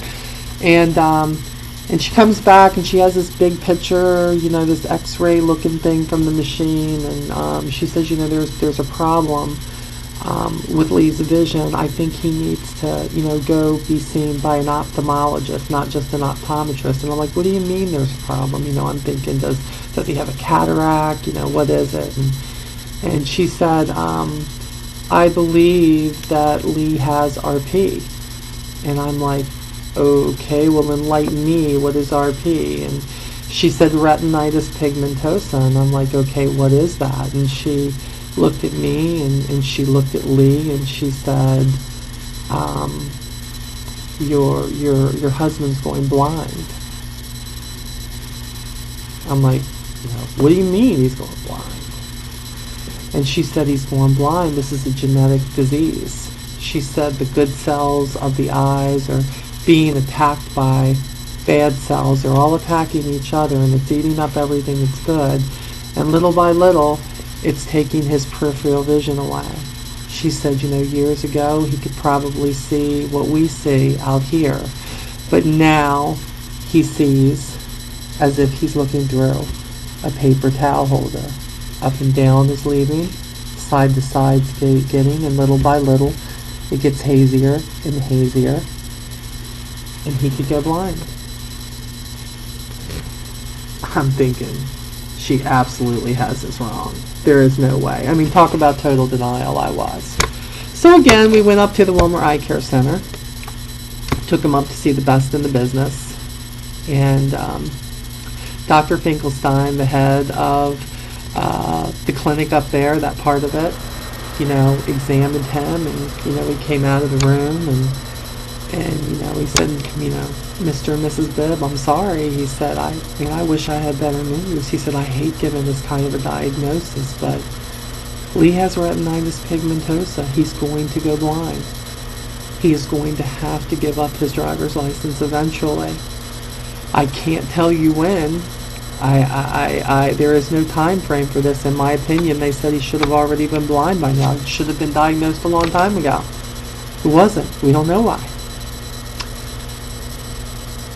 Speaker 1: And she comes back and she has this big picture, you know, this x-ray looking thing from the machine, and she says, you know, there's a problem with Lee's vision. I think he needs to, you know, go be seen by an ophthalmologist, not just an optometrist. And I'm like, what do you mean there's a problem? You know, I'm thinking, does he have a cataract? You know, what is it? And she said, I believe that Lee has RP. And I'm like, okay, well, enlighten me. What is RP? And she said retinitis pigmentosa. And I'm like, okay, what is that? And she looked at me, and she looked at Lee, and she said, your husband's going blind. I'm like, you know, what do you mean he's going blind? And she said, he's going blind. This is a genetic disease. She said the good cells of the eyes are being attacked by bad cells. They're all attacking each other, and it's eating up everything that's good. And little by little, it's taking his peripheral vision away. She said, you know, years ago, he could probably see what we see out here. But now, he sees as if he's looking through a paper towel holder. Up and down is leaving, side to side's getting, and little by little, it gets hazier and hazier, and he could go blind. I'm thinking, she absolutely has this wrong. There is no way. I mean, talk about total denial. I was. So again, we went up to the Wilmer Eye Care Center, took him up to see the best in the business, and Dr. Finkelstein, the head of the clinic up there, that part of it, you know, examined him, and, you know, he came out of the room, and you know, he said, you know, Mr. and Mrs. Bibb, I'm sorry. He said, I wish I had better news. He said, I hate giving this kind of a diagnosis, but Lee has retinitis pigmentosa. He's going to go blind. He is going to have to give up his driver's license eventually. I can't tell you when. There is no time frame for this. In my opinion, they said he should have already been blind by now. He should have been diagnosed a long time ago. He wasn't. We don't know why.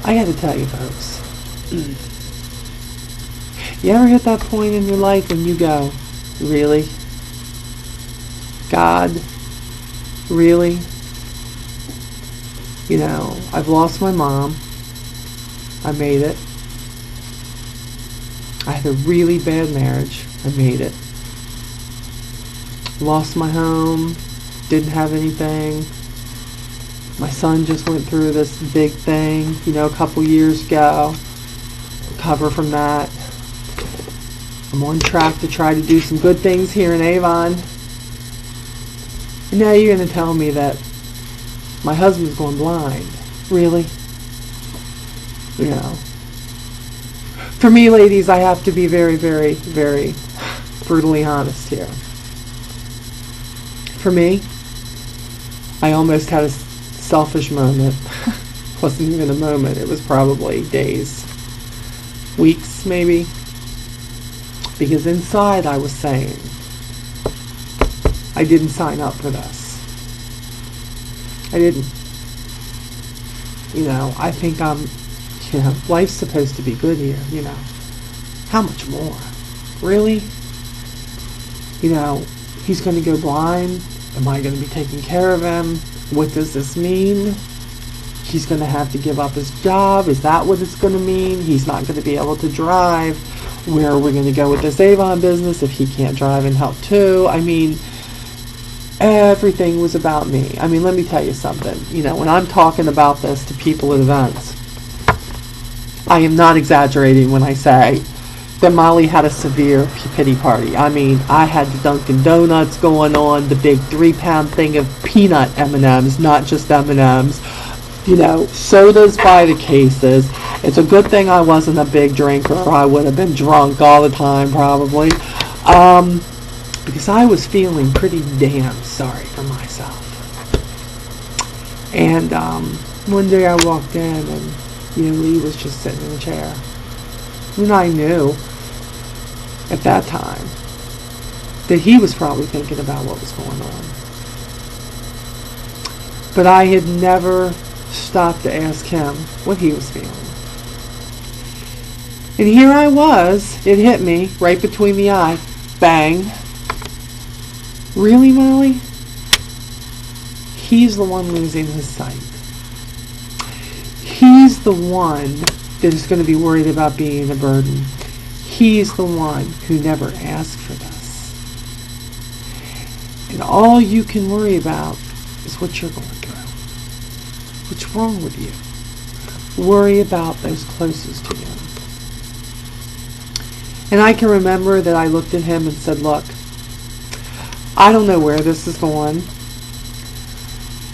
Speaker 1: I got to tell you, folks, you ever hit that point in your life when you go, really? God, really? You know, I've lost my mom. I made it. I had a really bad marriage. I made it. Lost my home. Didn't have anything. My son just went through this big thing, you know, a couple years ago. Recover from that. I'm on track to try to do some good things here in Avon. And now you're going to tell me that my husband's going blind. Really? You know. For me, ladies, I have to be very, very, very brutally honest here. For me, I almost had a selfish moment. It wasn't even a moment. It was probably days, weeks maybe. Because inside I was saying, I didn't sign up for this. I didn't. You know, I think life's supposed to be good here, you know. How much more? Really? You know, he's going to go blind. Am I going to be taking care of him? What does this mean? He's going to have to give up his job. Is that what it's going to mean? He's not going to be able to drive. Where are we going to go with this Avon business if he can't drive and help too? I mean, everything was about me. I mean, let me tell you something. You know, when I'm talking about this to people at events, I am not exaggerating when I say that Molly had a severe pity party. I mean, I had the Dunkin' Donuts going on, the big 3-pound thing of peanut M&Ms, not just M&Ms. You know, sodas by the cases. It's a good thing I wasn't a big drinker, or I would have been drunk all the time probably. Because I was feeling pretty damn sorry for myself. And one day I walked in and, you know, Lee was just sitting in a chair. And I knew at that time that he was probably thinking about what was going on. But I had never stopped to ask him what he was feeling. And here I was, it hit me right between the eye. Bang. Really, Molly? He's the one losing his sight. He's the one that is going to be worried about being a burden. He's the one who never asked for this. And all you can worry about is what you're going through. What's wrong with you? Worry about those closest to you. And I can remember that I looked at him and said, look, I don't know where this is going,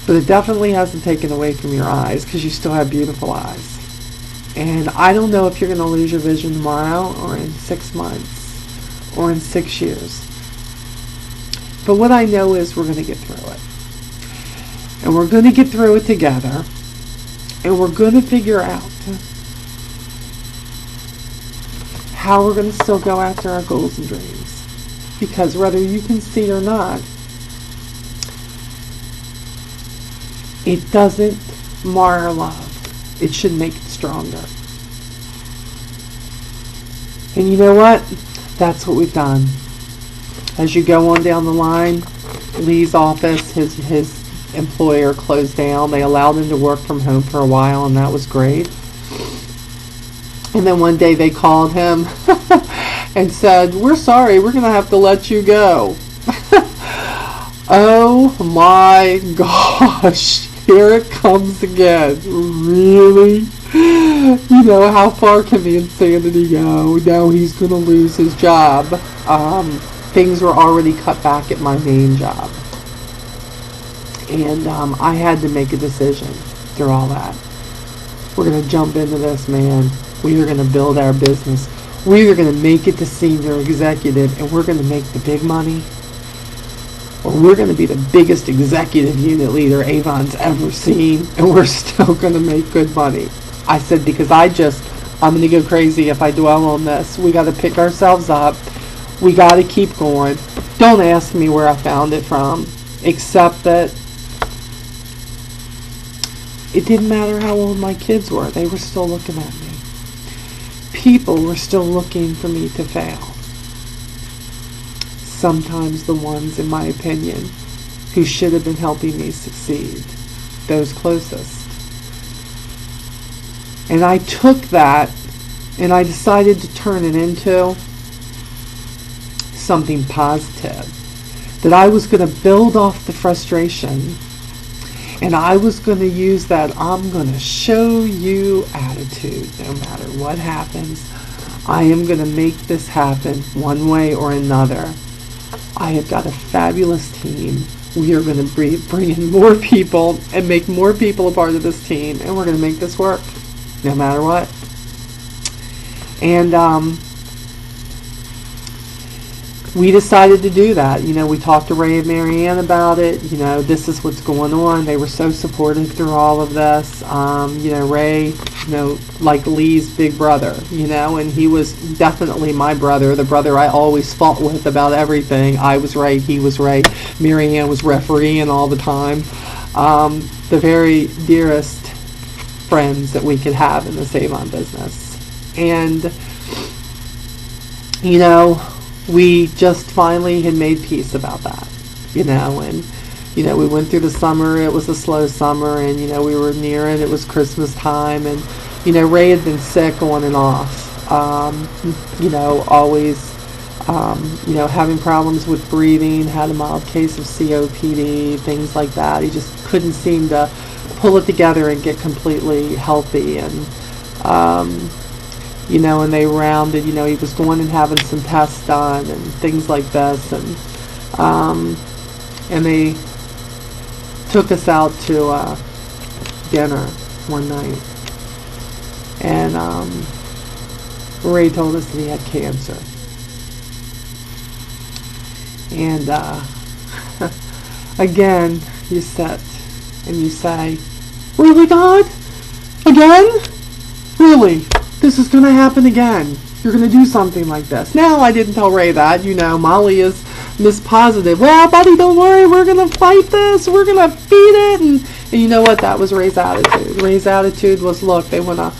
Speaker 1: but it definitely hasn't taken away from your eyes, because you still have beautiful eyes. And I don't know if you're going to lose your vision tomorrow or in 6 months or in 6 years. But what I know is we're going to get through it. And we're going to get through it together. And we're going to figure out how we're going to still go after our goals and dreams. Because whether you can see or not, it doesn't mar our love. It should make it stronger. And you know what? That's what we've done. As you go on down the line, Lee's office, his employer closed down. They allowed him to work from home for a while, and that was great. And then one day they called him and said, we're sorry, we're going to have to let you go. Oh my gosh. Here it comes again. Really? You know, how far can the insanity go? Now he's going to lose his job. Things were already cut back at my main job. And I had to make a decision through all that. We're going to jump into this, man. We are going to build our business. We are going to make it to senior executive, and we're going to make the big money. Or we're going to be the biggest executive unit leader Avon's ever seen, and we're still going to make good money. I said, because I'm going to go crazy if I dwell on this. We got to pick ourselves up. We got to keep going. Don't ask me where I found it from, except that it didn't matter how old my kids were. They were still looking at me. People were still looking for me to fail. Sometimes the ones, in my opinion, who should have been helping me succeed, those closest. And I took that and I decided to turn it into something positive. That I was going to build off the frustration, and I was going to use that I'm going to show you attitude. No matter what happens, I am going to make this happen one way or another. I have got a fabulous team. We are going to bring in more people and make more people a part of this team, and we're going to make this work no matter what. And we decided to do that. We talked to Ray and Marianne about it. This is what's going on. They were so supportive through all of this. Ray, like Lee's big brother, and he was definitely my brother, the brother I always fought with about everything. I was right, he was right. Marianne was refereeing all the time. The very dearest friends that we could have in this Avon business. And, we just finally had made peace about that, and, we went through the summer. It was a slow summer, and, we were near it. It was Christmas time, and, Ray had been sick on and off, always, having problems with breathing, had a mild case of COPD, things like that. He just couldn't seem to pull it together and get completely healthy, and, and they rounded, he was going and having some tests done and things like this, and they took us out to dinner one night, and Ray told us that he had cancer, and again, you sit and you say, really, God? Again? Really? This is going to happen again. You're going to do something like this. Now, I didn't tell Ray that. Molly is Miss Positive. Well, buddy, don't worry. We're going to fight this. We're going to beat it. And you know what? That was Ray's attitude. Ray's attitude was, look, they want to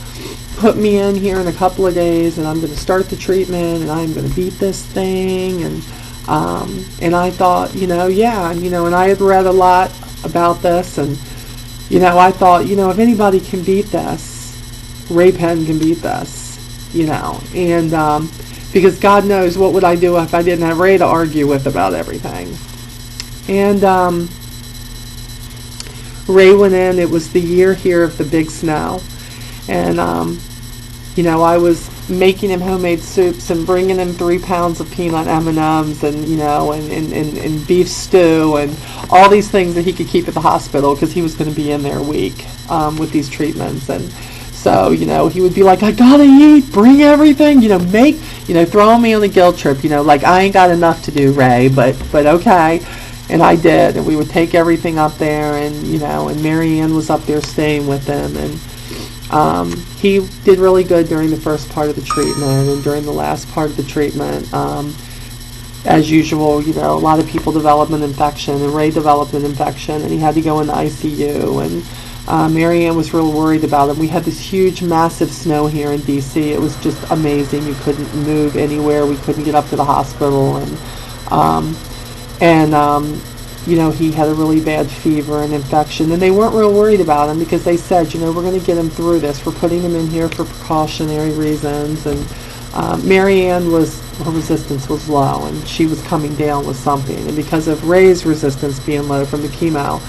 Speaker 1: put me in here in a couple of days, and I'm going to start the treatment, and I'm going to beat this thing. And I thought, yeah. And I had read a lot about this. And, I thought, if anybody can beat this, Ray Penn can beat this, and because God knows what would I do if I didn't have Ray to argue with about everything. And Ray went in. It was the year here of the big snow, and I was making him homemade soups and bringing him 3 pounds of peanut M&Ms and and beef stew and all these things that he could keep at the hospital because he was going to be in there a week with these treatments. And so, he would be like, I gotta eat, bring everything, throwing me on the guilt trip, like I ain't got enough to do, Ray, but okay. And I did, and we would take everything up there, and, and Marianne was up there staying with him, and he did really good during the first part of the treatment, and during the last part of the treatment, as usual, a lot of people develop an infection, and Ray developed an infection, and he had to go in the ICU, and Marianne was real worried about him. We had this huge, massive snow here in D.C. It was just amazing. You couldn't move anywhere. We couldn't get up to the hospital. And he had a really bad fever and infection. And they weren't real worried about him because they said, we're going to get him through this. We're putting him in here for precautionary reasons. And Marianne her resistance was low, and she was coming down with something. And because of Ray's resistance being low from the chemo,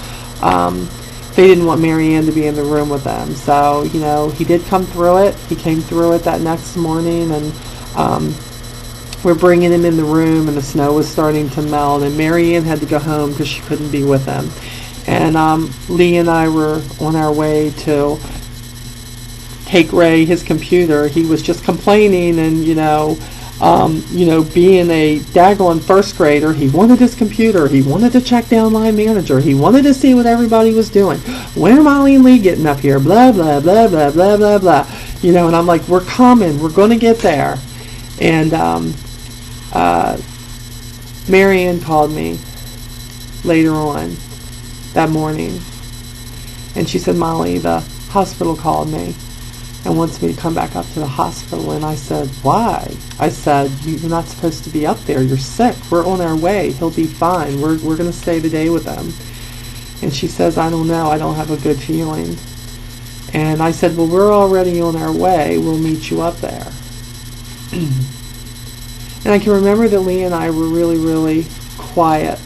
Speaker 1: they didn't want Marianne to be in the room with them. So, he did come through it. He came through it that next morning, and we're bringing him in the room, and the snow was starting to melt, and Marianne had to go home because she couldn't be with him. And Lee and I were on our way to take Ray his computer. He was just complaining and, being a daggone first grader, he wanted his computer. He wanted to check down line manager. He wanted to see what everybody was doing. When are Molly and Lee getting up here? Blah, blah, blah, blah, blah, blah, blah. And I'm like, we're coming. We're going to get there. And Marianne called me later on that morning. And she said, Molly, the hospital called me. and wants me to come back up to the hospital. And I said, why? I said, you're not supposed to be up there. You're sick. We're on our way. He'll be fine. We're going to stay the day with him. And she says, I don't know. I don't have a good feeling. And I said, well, we're already on our way. We'll meet you up there. And I can remember that Lee and I were really, really quiet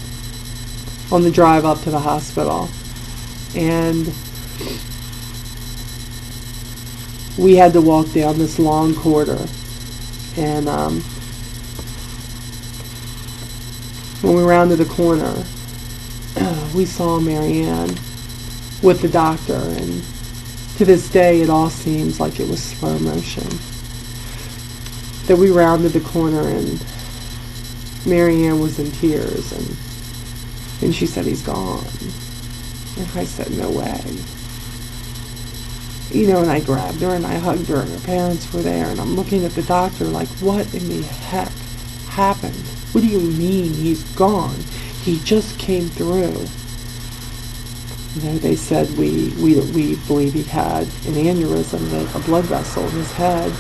Speaker 1: on the drive up to the hospital. And we had to walk down this long corridor. And when we rounded the corner, we saw Marianne with the doctor. And to this day, it all seems like it was slow motion. That we rounded the corner and Marianne was in tears, and she said, he's gone. And I said, no way. You know, and I grabbed her and I hugged her, and her parents were there, and I'm looking at the doctor like, what in the heck happened? What do you mean he's gone? He just came through. You know, they said we believe he had an aneurysm, that a blood vessel in his head,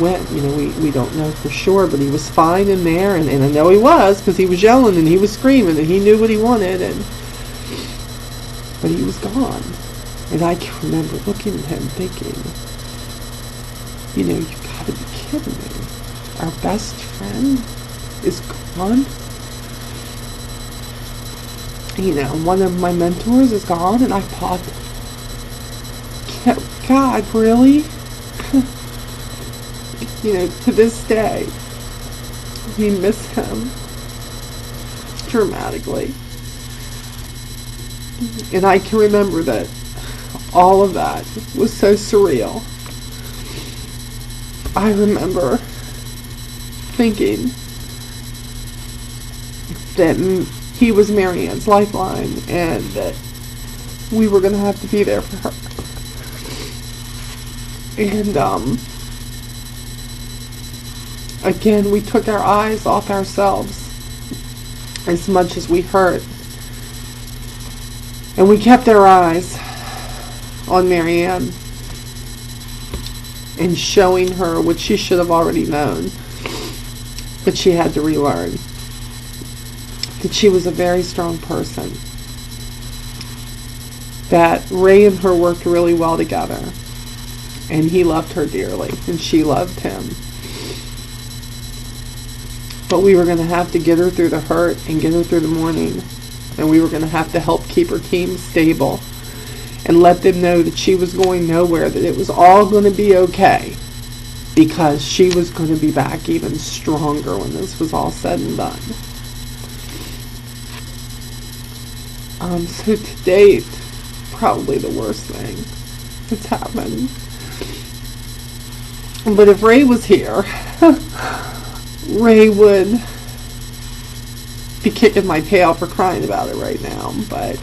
Speaker 1: went. We don't know for sure, but he was fine in there, and I know he was, because he was yelling and he was screaming and he knew what he wanted, but he was gone. And I can remember looking at him thinking, you gotta be kidding me. Our best friend is gone? One of my mentors is gone, and I thought, God, really? To this day, we miss him dramatically. And I can remember that all of that was so surreal. I remember thinking that he was Marianne's lifeline, and that we were going to have to be there for her. And again, we took our eyes off ourselves as much as we hurt, and we kept our eyes on Marianne and showing her what she should have already known, but she had to relearn. That she was a very strong person. That Ray and her worked really well together. And he loved her dearly. And she loved him. But we were going to have to get her through the hurt and get her through the morning. And we were going to have to help keep her team stable. And let them know that she was going nowhere. That it was all going to be okay. Because she was going to be back even stronger when this was all said and done. So to date, probably the worst thing that's happened. But if Ray was here, Ray would be kicking my tail for crying about it right now. But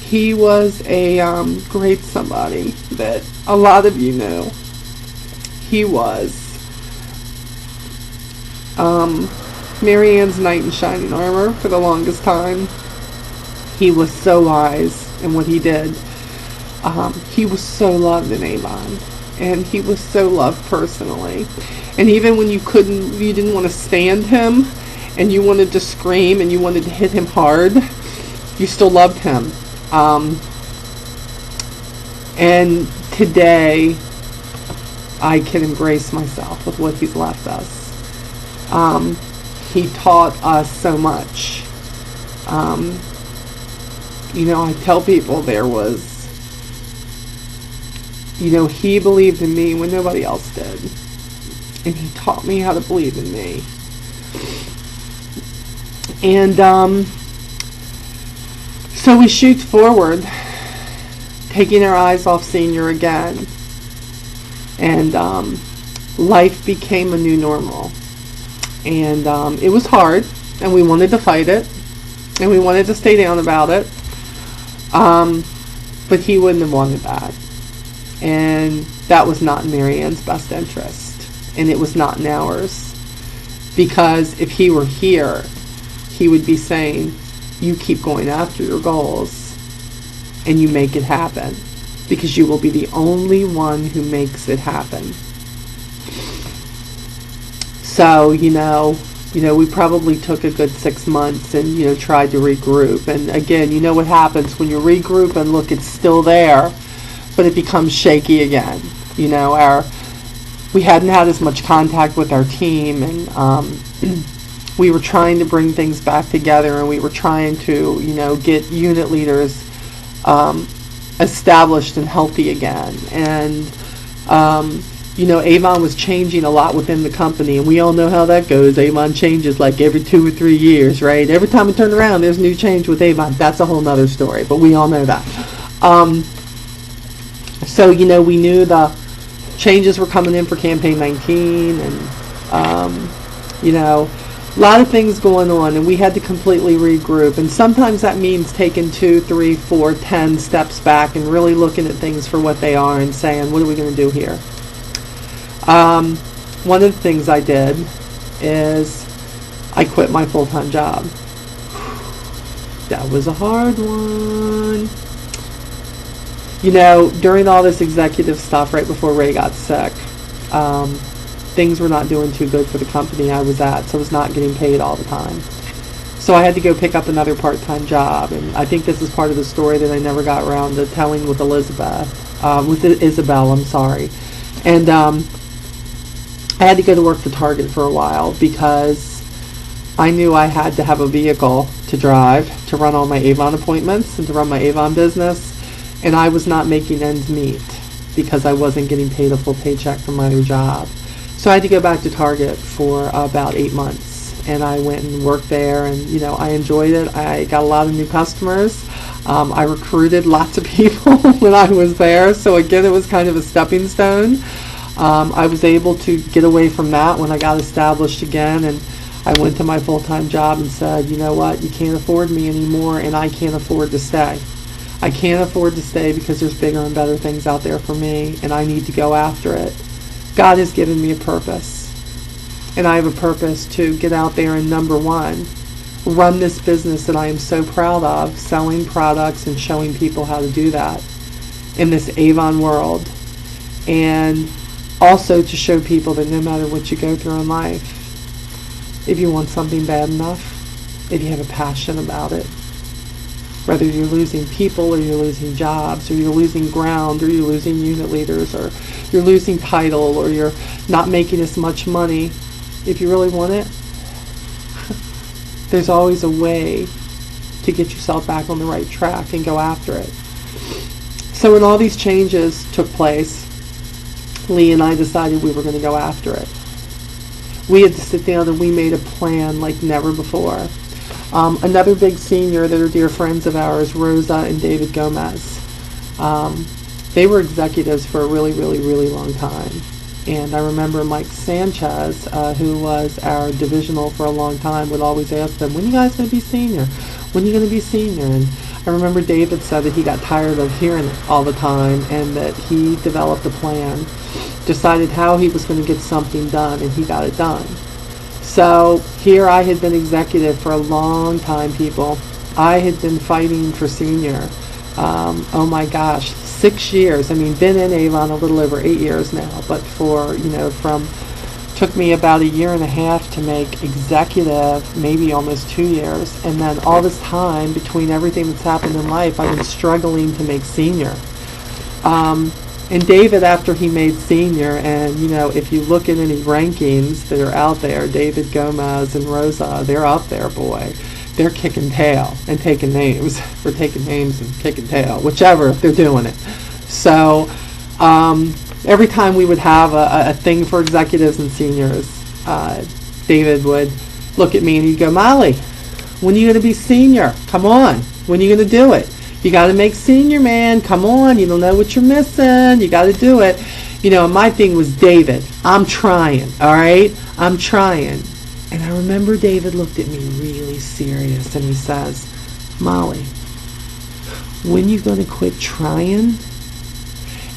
Speaker 1: he was a great somebody that a lot of you know. He was Marianne's knight in shining armor for the longest time. He was so wise in what he did. He was so loved in Avon, and he was so loved personally. And even when you didn't want to stand him, and you wanted to scream and you wanted to hit him hard, you still loved him. And today, I can embrace myself with what he's left us. He taught us so much. I tell people there was, he believed in me when nobody else did. And he taught me how to believe in me. And so we shoot forward, taking our eyes off Senior again. And life became a new normal. And it was hard, and we wanted to fight it, and we wanted to stay down about it. But he wouldn't have wanted that. And that was not in Marianne's best interest. And it was not in ours. Because if he were here, he would be saying, you keep going after your goals, and you make it happen. because you will be the only one who makes it happen. So, we probably took a good 6 months and, tried to regroup. And again, you know what happens when you regroup and look, it's still there, but it becomes shaky again. We hadn't had as much contact with our team, and we were trying to bring things back together, and we were trying to, get unit leaders established and healthy again. And Avon was changing a lot within the company, and we all know how that goes. Avon changes like every 2 or 3 years, right? Every time we turn around, there's new change with Avon. That's a whole nother story, but we all know that. So, we knew the changes were coming in for campaign 19, and, a lot of things going on, and we had to completely regroup. And sometimes that means taking 2, 3, 4, 10 steps back and really looking at things for what they are and saying, what are we going to do here? One of the things I did is I quit my full-time job. That was a hard one. During all this executive stuff right before Ray got sick, things were not doing too good for the company I was at, so I was not getting paid all the time. So I had to go pick up another part-time job, and I think this is part of the story that I never got around to telling with Isabel, I'm sorry. And I had to go to work for Target for a while because I knew I had to have a vehicle to drive to run all my Avon appointments and to run my Avon business, and I was not making ends meet because I wasn't getting paid a full paycheck from my other job. So I had to go back to Target for about 8 months, and I went and worked there, and I enjoyed it. I got a lot of new customers. I recruited lots of people when I was there, so again, it was kind of a stepping stone. I was able to get away from that when I got established again, and I went to my full-time job and said, you know what, you can't afford me anymore, and I can't afford to stay. I can't afford to stay because there's bigger and better things out there for me, and I need to go after it. God has given me a purpose, and I have a purpose to get out there and, number one, run this business that I am so proud of, selling products and showing people how to do that in this Avon world, and also to show people that no matter what you go through in life, if you want something bad enough, if you have a passion about it, whether you're losing people or you're losing jobs or you're losing ground or you're losing unit leaders or you're losing title or you're not making as much money, if you really want it, there's always a way to get yourself back on the right track and go after it. So when all these changes took place, Lee and I decided we were going to go after it. We had to sit down and we made a plan like never before. Another big senior that are dear friends of ours, Rosa and David Gomez, they were executives for a really, really, really long time. And I remember Mike Sanchez, who was our divisional for a long time, would always ask them, when are you guys going to be senior? When are you going to be senior? And I remember David said that he got tired of hearing it all the time and that he developed a plan, decided how he was going to get something done, and he got it done. So here I had been executive for a long time, people. I had been fighting for senior. Oh my gosh, 6 years. I mean, been in Avon a little over 8 years now, but took me about 1.5 years to make executive, maybe almost 2 years. And then all this time, between everything that's happened in life, I've been struggling to make senior. And David, after he made senior, and if you look at any rankings that are out there, David Gomez and Rosa, they're up there, boy. They're kicking tail and taking names. We're taking names and kicking tail, whichever, they're doing it. So every time we would have a thing for executives and seniors, David would look at me and he'd go, Molly, when are you going to be senior? Come on. When are you going to do it? You got to make senior, man. Come on. You don't know what you're missing. You got to do it. My thing was, David, I'm trying, all right? I'm trying. And I remember David looked at me really serious and he says, Molly, when are you going to quit trying?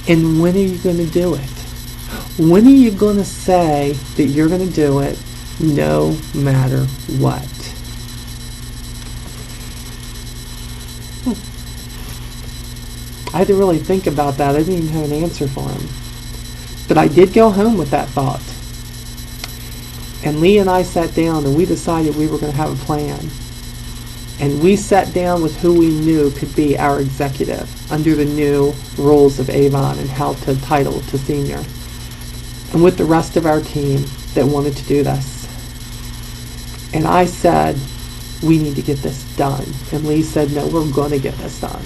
Speaker 1: And when are you going to do it? When are you going to say that you're going to do it no matter what? I had to really think about that. I didn't even have an answer for him. But I did go home with that thought. And Lee and I sat down and we decided we were going to have a plan. And we sat down with who we knew could be our executive under the new rules of Avon and how to title to senior. And with the rest of our team that wanted to do this. And I said, we need to get this done. And Lee said, no, we're going to get this done.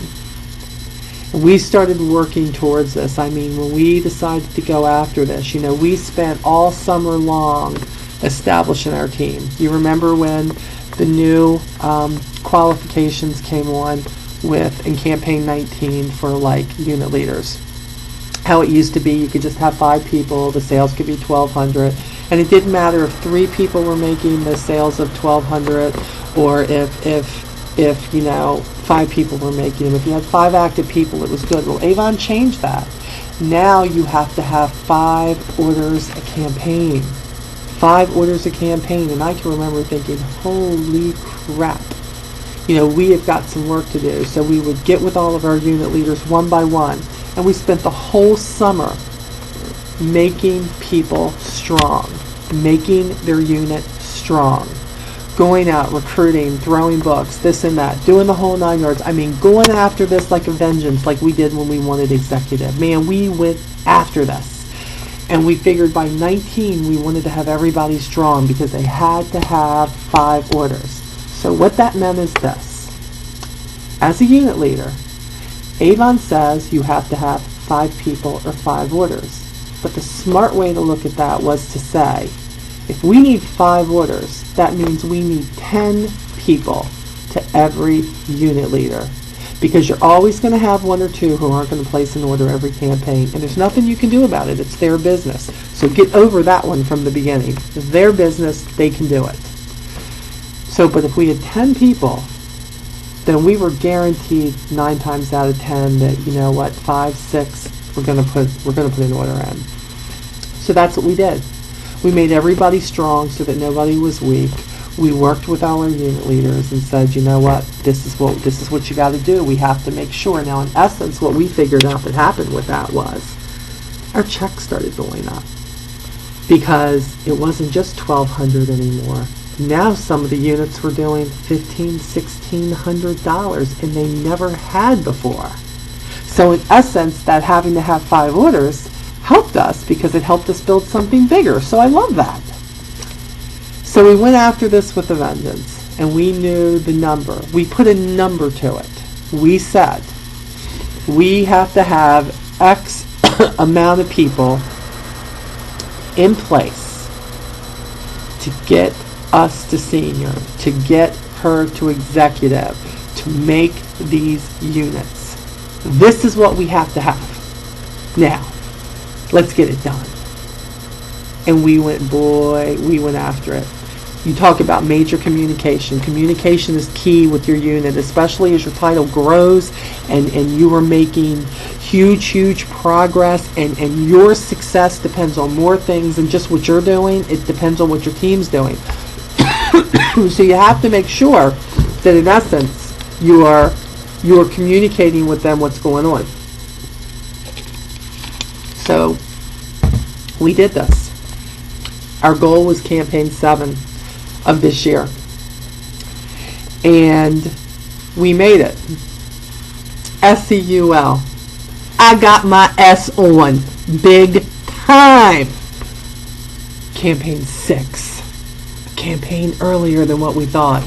Speaker 1: And we started working towards this. I mean, when we decided to go after this, we spent all summer long establishing our team. You remember when the new qualifications came on in campaign 19 for unit leaders. How it used to be, you could just have 5 people, the sales could be 1,200, and it didn't matter if 3 people were making the sales of 1,200 or if 5 people were making them. If you had 5 active people, it was good. Well, Avon changed that. Now you have to have 5 orders a campaign. 5 orders a campaign, and I can remember thinking, holy crap. We have got some work to do. So we would get with all of our unit leaders one by one, and we spent the whole summer making people strong, making their unit strong, going out, recruiting, throwing books, this and that, doing the whole 9 yards. I mean, going after this like a vengeance, like we did when we wanted executive. Man, we went after this. And we figured by 19 we wanted to have everybody strong because they had to have 5 orders. So what that meant is this. As a unit leader, Avon says you have to have 5 people or 5 orders. But the smart way to look at that was to say, if we need 5 orders, that means we need 10 people to every unit leader. Because you're always going to have 1 or 2 who aren't going to place an order every campaign. And there's nothing you can do about it. It's their business. So get over that one from the beginning. It's their business. They can do it. So, but if we had 10 people, then we were guaranteed 9 times out of 10 that, 5, 6, we're going to put an order in. So that's what we did. We made everybody strong so that nobody was weak. We worked with our unit leaders and said, this is what you got to do. We have to make sure. Now, in essence, what we figured out that happened with that was our checks started going up because it wasn't just $1,200 anymore. Now some of the units were doing $1,500, $1,600, and they never had before. So in essence, that having to have 5 orders helped us because it helped us build something bigger. So I love that. So we went after this with a vengeance, and we knew the number. We put a number to it. We said, we have to have X amount of people in place to get us to senior, to get her to executive, to make these units. This is what we have to have. Now, let's get it done. And we went after it. You talk about major communication. Communication is key with your unit, especially as your title grows and you are making huge progress and your success depends on more things than just what you're doing. It depends on what your team's doing. So you have to make sure that in essence you are communicating with them what's going on. So we did this. Our goal was campaign 7 of this year. And we made it. SEUL. I got my S on big time. Campaign 6. A campaign earlier than what we thought.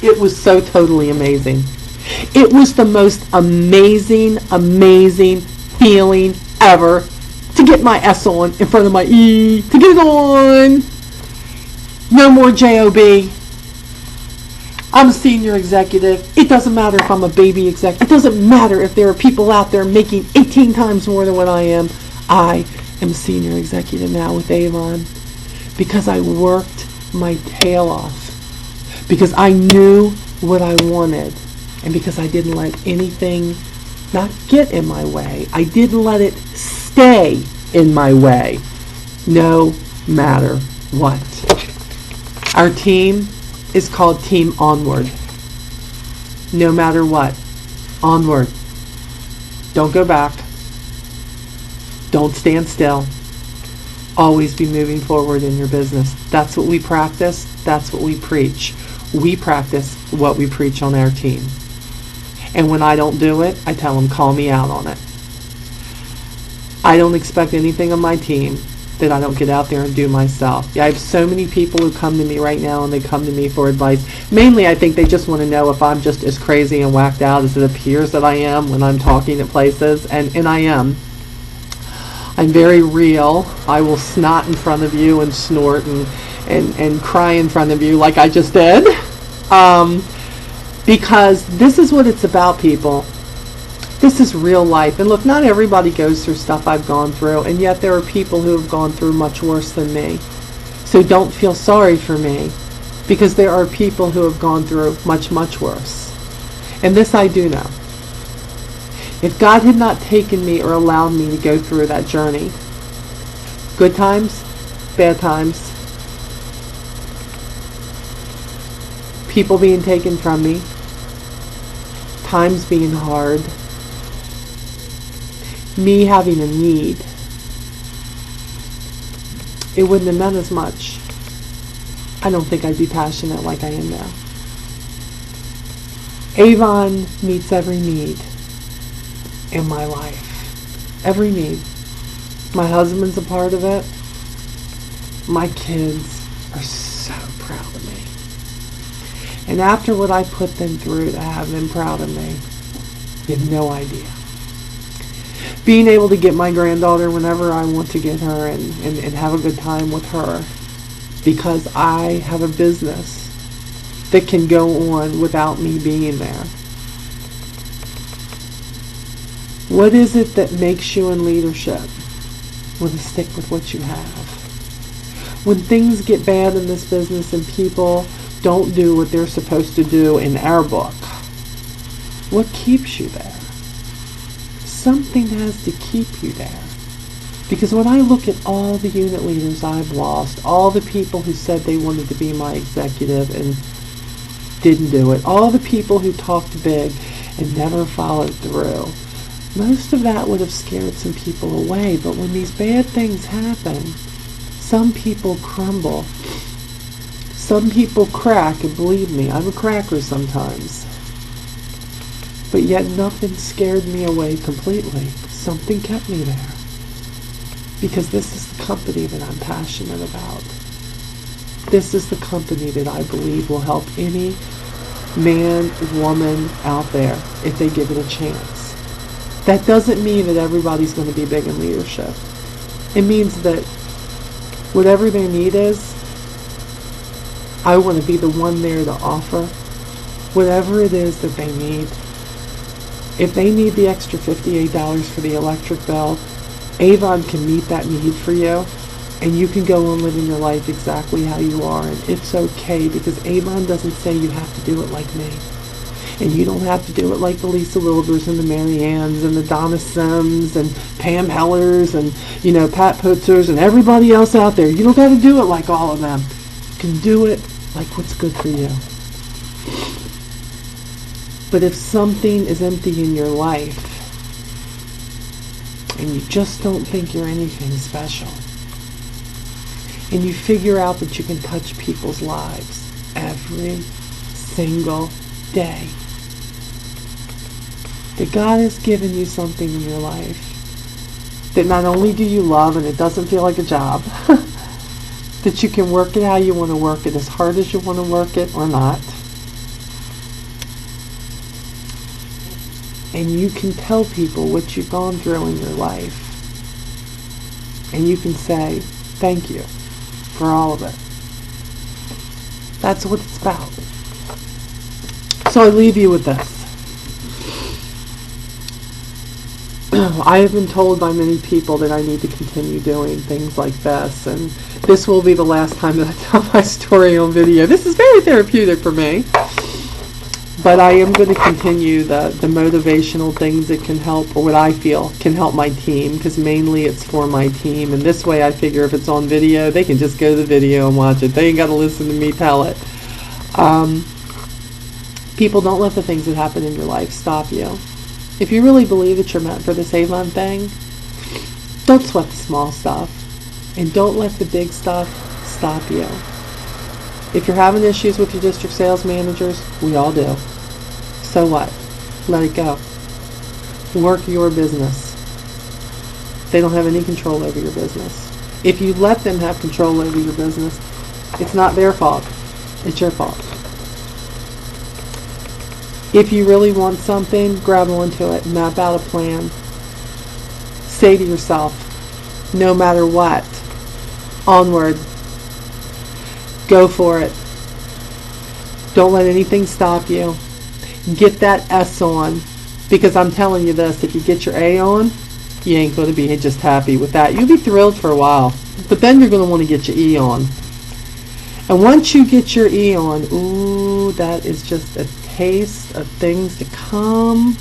Speaker 1: It was so totally amazing. It was the most amazing feeling ever to get my S on in front of my E, to get it on. No more JOB. I'm a senior executive. It doesn't matter if I'm a baby executive. It doesn't matter if there are people out there making 18 times more than what I am. I am a senior executive now with Avon because I worked my tail off, because I knew what I wanted, and because I didn't let anything not get in my way. I didn't let it stay in my way, no matter what. Our team is called Team Onward. No matter what. Onward. Don't go back. Don't stand still. Always be moving forward in your business. That's what we practice. That's what we preach. We practice what we preach on our team. And when I don't do it, I tell them, call me out on it. I don't expect anything of my team that I don't get out there and do myself. I have so many people who come to me right now, and they come to me for advice. Mainly, I think they just want to know if I'm just as crazy and whacked out as it appears that I am when I'm talking at places, and I am. I'm very real. I will snot in front of you and snort and cry in front of you like I just did. Because this is what it's about, people. This is real life. And look, not everybody goes through stuff I've gone through, and yet there are people who have gone through much worse than me. So don't feel sorry for me, because there are people who have gone through much, much worse. And this I do know. If God had not taken me or allowed me to go through that journey, good times, bad times, people being taken from me, times being hard, me having a need, it wouldn't have meant as much. I don't think I'd be passionate like I am now. Avon meets every need in my life. Every need. My husband's a part of it. My kids are so proud of me. And after what I put them through to have them proud of me, you have no idea. Being able to get my granddaughter whenever I want to get her and have a good time with her, because I have a business that can go on without me being there. What is it that makes you in leadership? Well, to stick with what you have. When things get bad in this business and people don't do what they're supposed to do in our book, what keeps you there? Something has to keep you there. Because when I look at all the unit leaders I've lost, all the people who said they wanted to be my executive and didn't do it, all the people who talked big and never followed through, most of that would have scared some people away. But when these bad things happen, some people crumble. Some people crack, and believe me, I'm a cracker sometimes. But yet nothing scared me away completely. Something kept me there. Because this is the company that I'm passionate about. This is the company that I believe will help any man, woman out there if they give it a chance. That doesn't mean that everybody's going to be big in leadership. It means that whatever their need is, I want to be the one there to offer whatever it is that they need. If they need the extra $58 for the electric bill, Avon can meet that need for you, and you can go on living your life exactly how you are, and it's okay, because Avon doesn't say you have to do it like me. And you don't have to do it like the Lisa Wilbers and the Mary Anns and the Donna Sims and Pam Hellers and, Pat Putzers and everybody else out there. You don't got to do it like all of them. You can do it like what's good for you. But if something is empty in your life and you just don't think you're anything special, and you figure out that you can touch people's lives every single day, that God has given you something in your life that not only do you love and it doesn't feel like a job, that you can work it how you want to work it, as hard as you want to work it or not. And you can tell people what you've gone through in your life. And you can say, thank you for all of it. That's what it's about. So I leave you with this. I have been told by many people that I need to continue doing things like this, and this will be the last time that I tell my story on video. This is very therapeutic for me, but I am going to continue the motivational things that can help, or what I feel can help my team, because mainly it's for my team, and this way I figure if it's on video, they can just go to the video and watch it. They ain't got to listen to me tell it. People, don't let the things that happen in your life stop you. if you really believe that you're meant for this Avon thing, don't sweat the small stuff. And don't let the big stuff stop you. If you're having issues with your district sales managers, we all do. So what? Let it go. Work your business. They don't have any control over your business. If you let them have control over your business, it's not their fault. It's your fault. If you really want something, grab onto it. Map out a plan. Say to yourself, no matter what, onward. Go for it. Don't let anything stop you. Get that S on. Because I'm telling you this, if you get your A on, you ain't going to be just happy with that. You'll be thrilled for a while. But then you're going to want to get your E on. And once you get your E on, ooh, that is just a taste of things to come.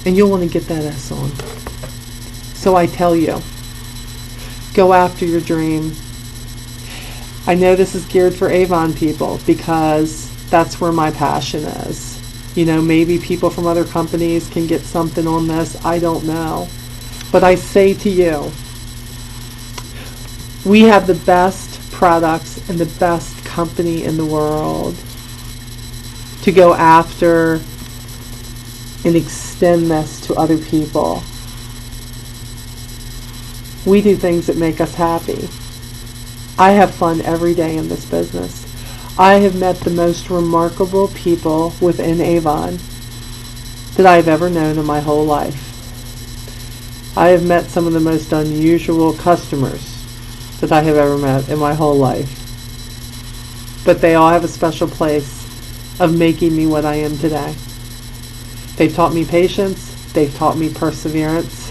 Speaker 1: And you'll want to get that S on. So I tell you, go after your dream. I know this is geared for Avon people because that's where my passion is. You know, maybe people from other companies can get something on this. I don't know. But I say to you, we have the best products and the best company in the world to go after and extend this to other people. We do things that make us happy. I have fun every day in this business. I have met the most remarkable people within Avon that I have ever known in my whole life. I have met some of the most unusual customers that I have ever met in my whole life. But they all have a special place of making me what I am today. They've taught me patience. They've taught me perseverance.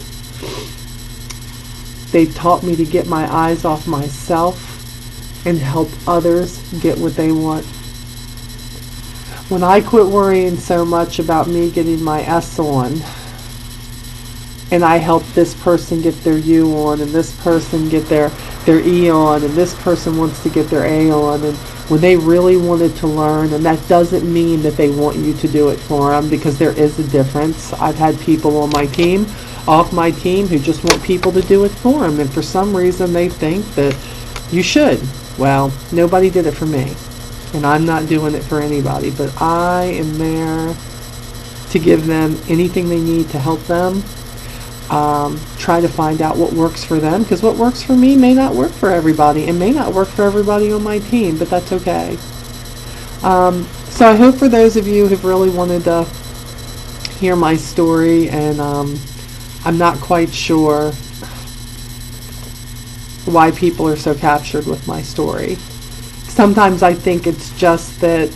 Speaker 1: They've taught me to get my eyes off myself and help others get what they want. When I quit worrying so much about me getting my S on, and I help this person get their U on, and this person get their E on, and this person wants to get their A on, and when they really wanted to learn, and that doesn't mean that they want you to do it for them, because there is a difference. I've had people on my team, off my team, who just want people to do it for them, and for some reason they think that you should. Well, nobody did it for me, and I'm not doing it for anybody, but I am there to give them anything they need to help them. Try to find out what works for them, because what works for me may not work for everybody, and may not work for everybody on my team, but that's okay. So I hope for those of you who've really wanted to hear my story, and I'm not quite sure why people are so captured with my story. Sometimes I think it's just that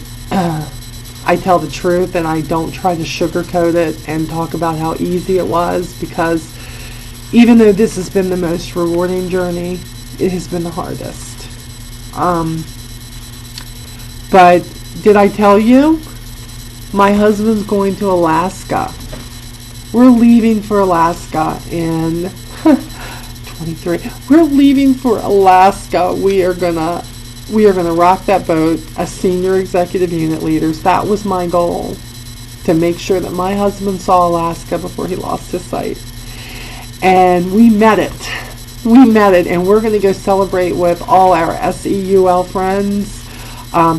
Speaker 1: I tell the truth and I don't try to sugarcoat it and talk about how easy it was, because even though this has been the most rewarding journey, it has been the hardest. But did I tell you? My husband's going to Alaska. We're leaving for Alaska in 23. We're leaving for Alaska. We are gonna rock that boat as senior executive unit leaders. That was my goal, to make sure that my husband saw Alaska before he lost his sight. And we met it. And we're going to go celebrate with all our SEUL friends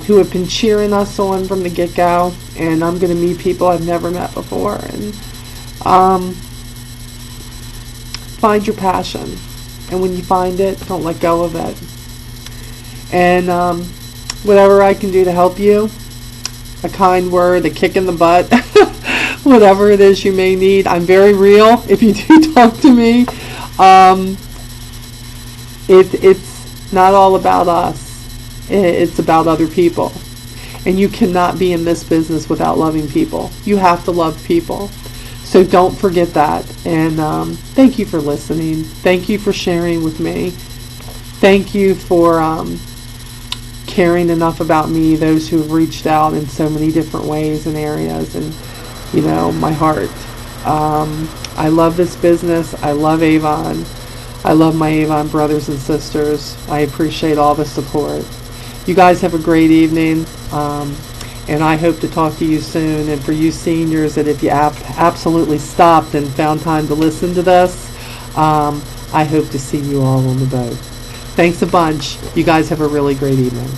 Speaker 1: who have been cheering us on from the get-go. And I'm going to meet people I've never met before. And find your passion. And when you find it, don't let go of it. And whatever I can do to help you, a kind word, a kick in the butt, whatever it is you may need. I'm very real. If you do talk to me, it's not all about us. It's about other people. And you cannot be in this business without loving people. You have to love people. So don't forget that. And thank you for listening. Thank you for sharing with me. Thank you for caring enough about me, those who have reached out in so many different ways and areas, and you know, my heart. I love this business. I love Avon. I love my Avon brothers and sisters. I appreciate all the support. You guys have a great evening. And I hope to talk to you soon. And for you seniors, that if you absolutely stopped and found time to listen to this, I hope to see you all on the boat. Thanks a bunch. You guys have a really great evening.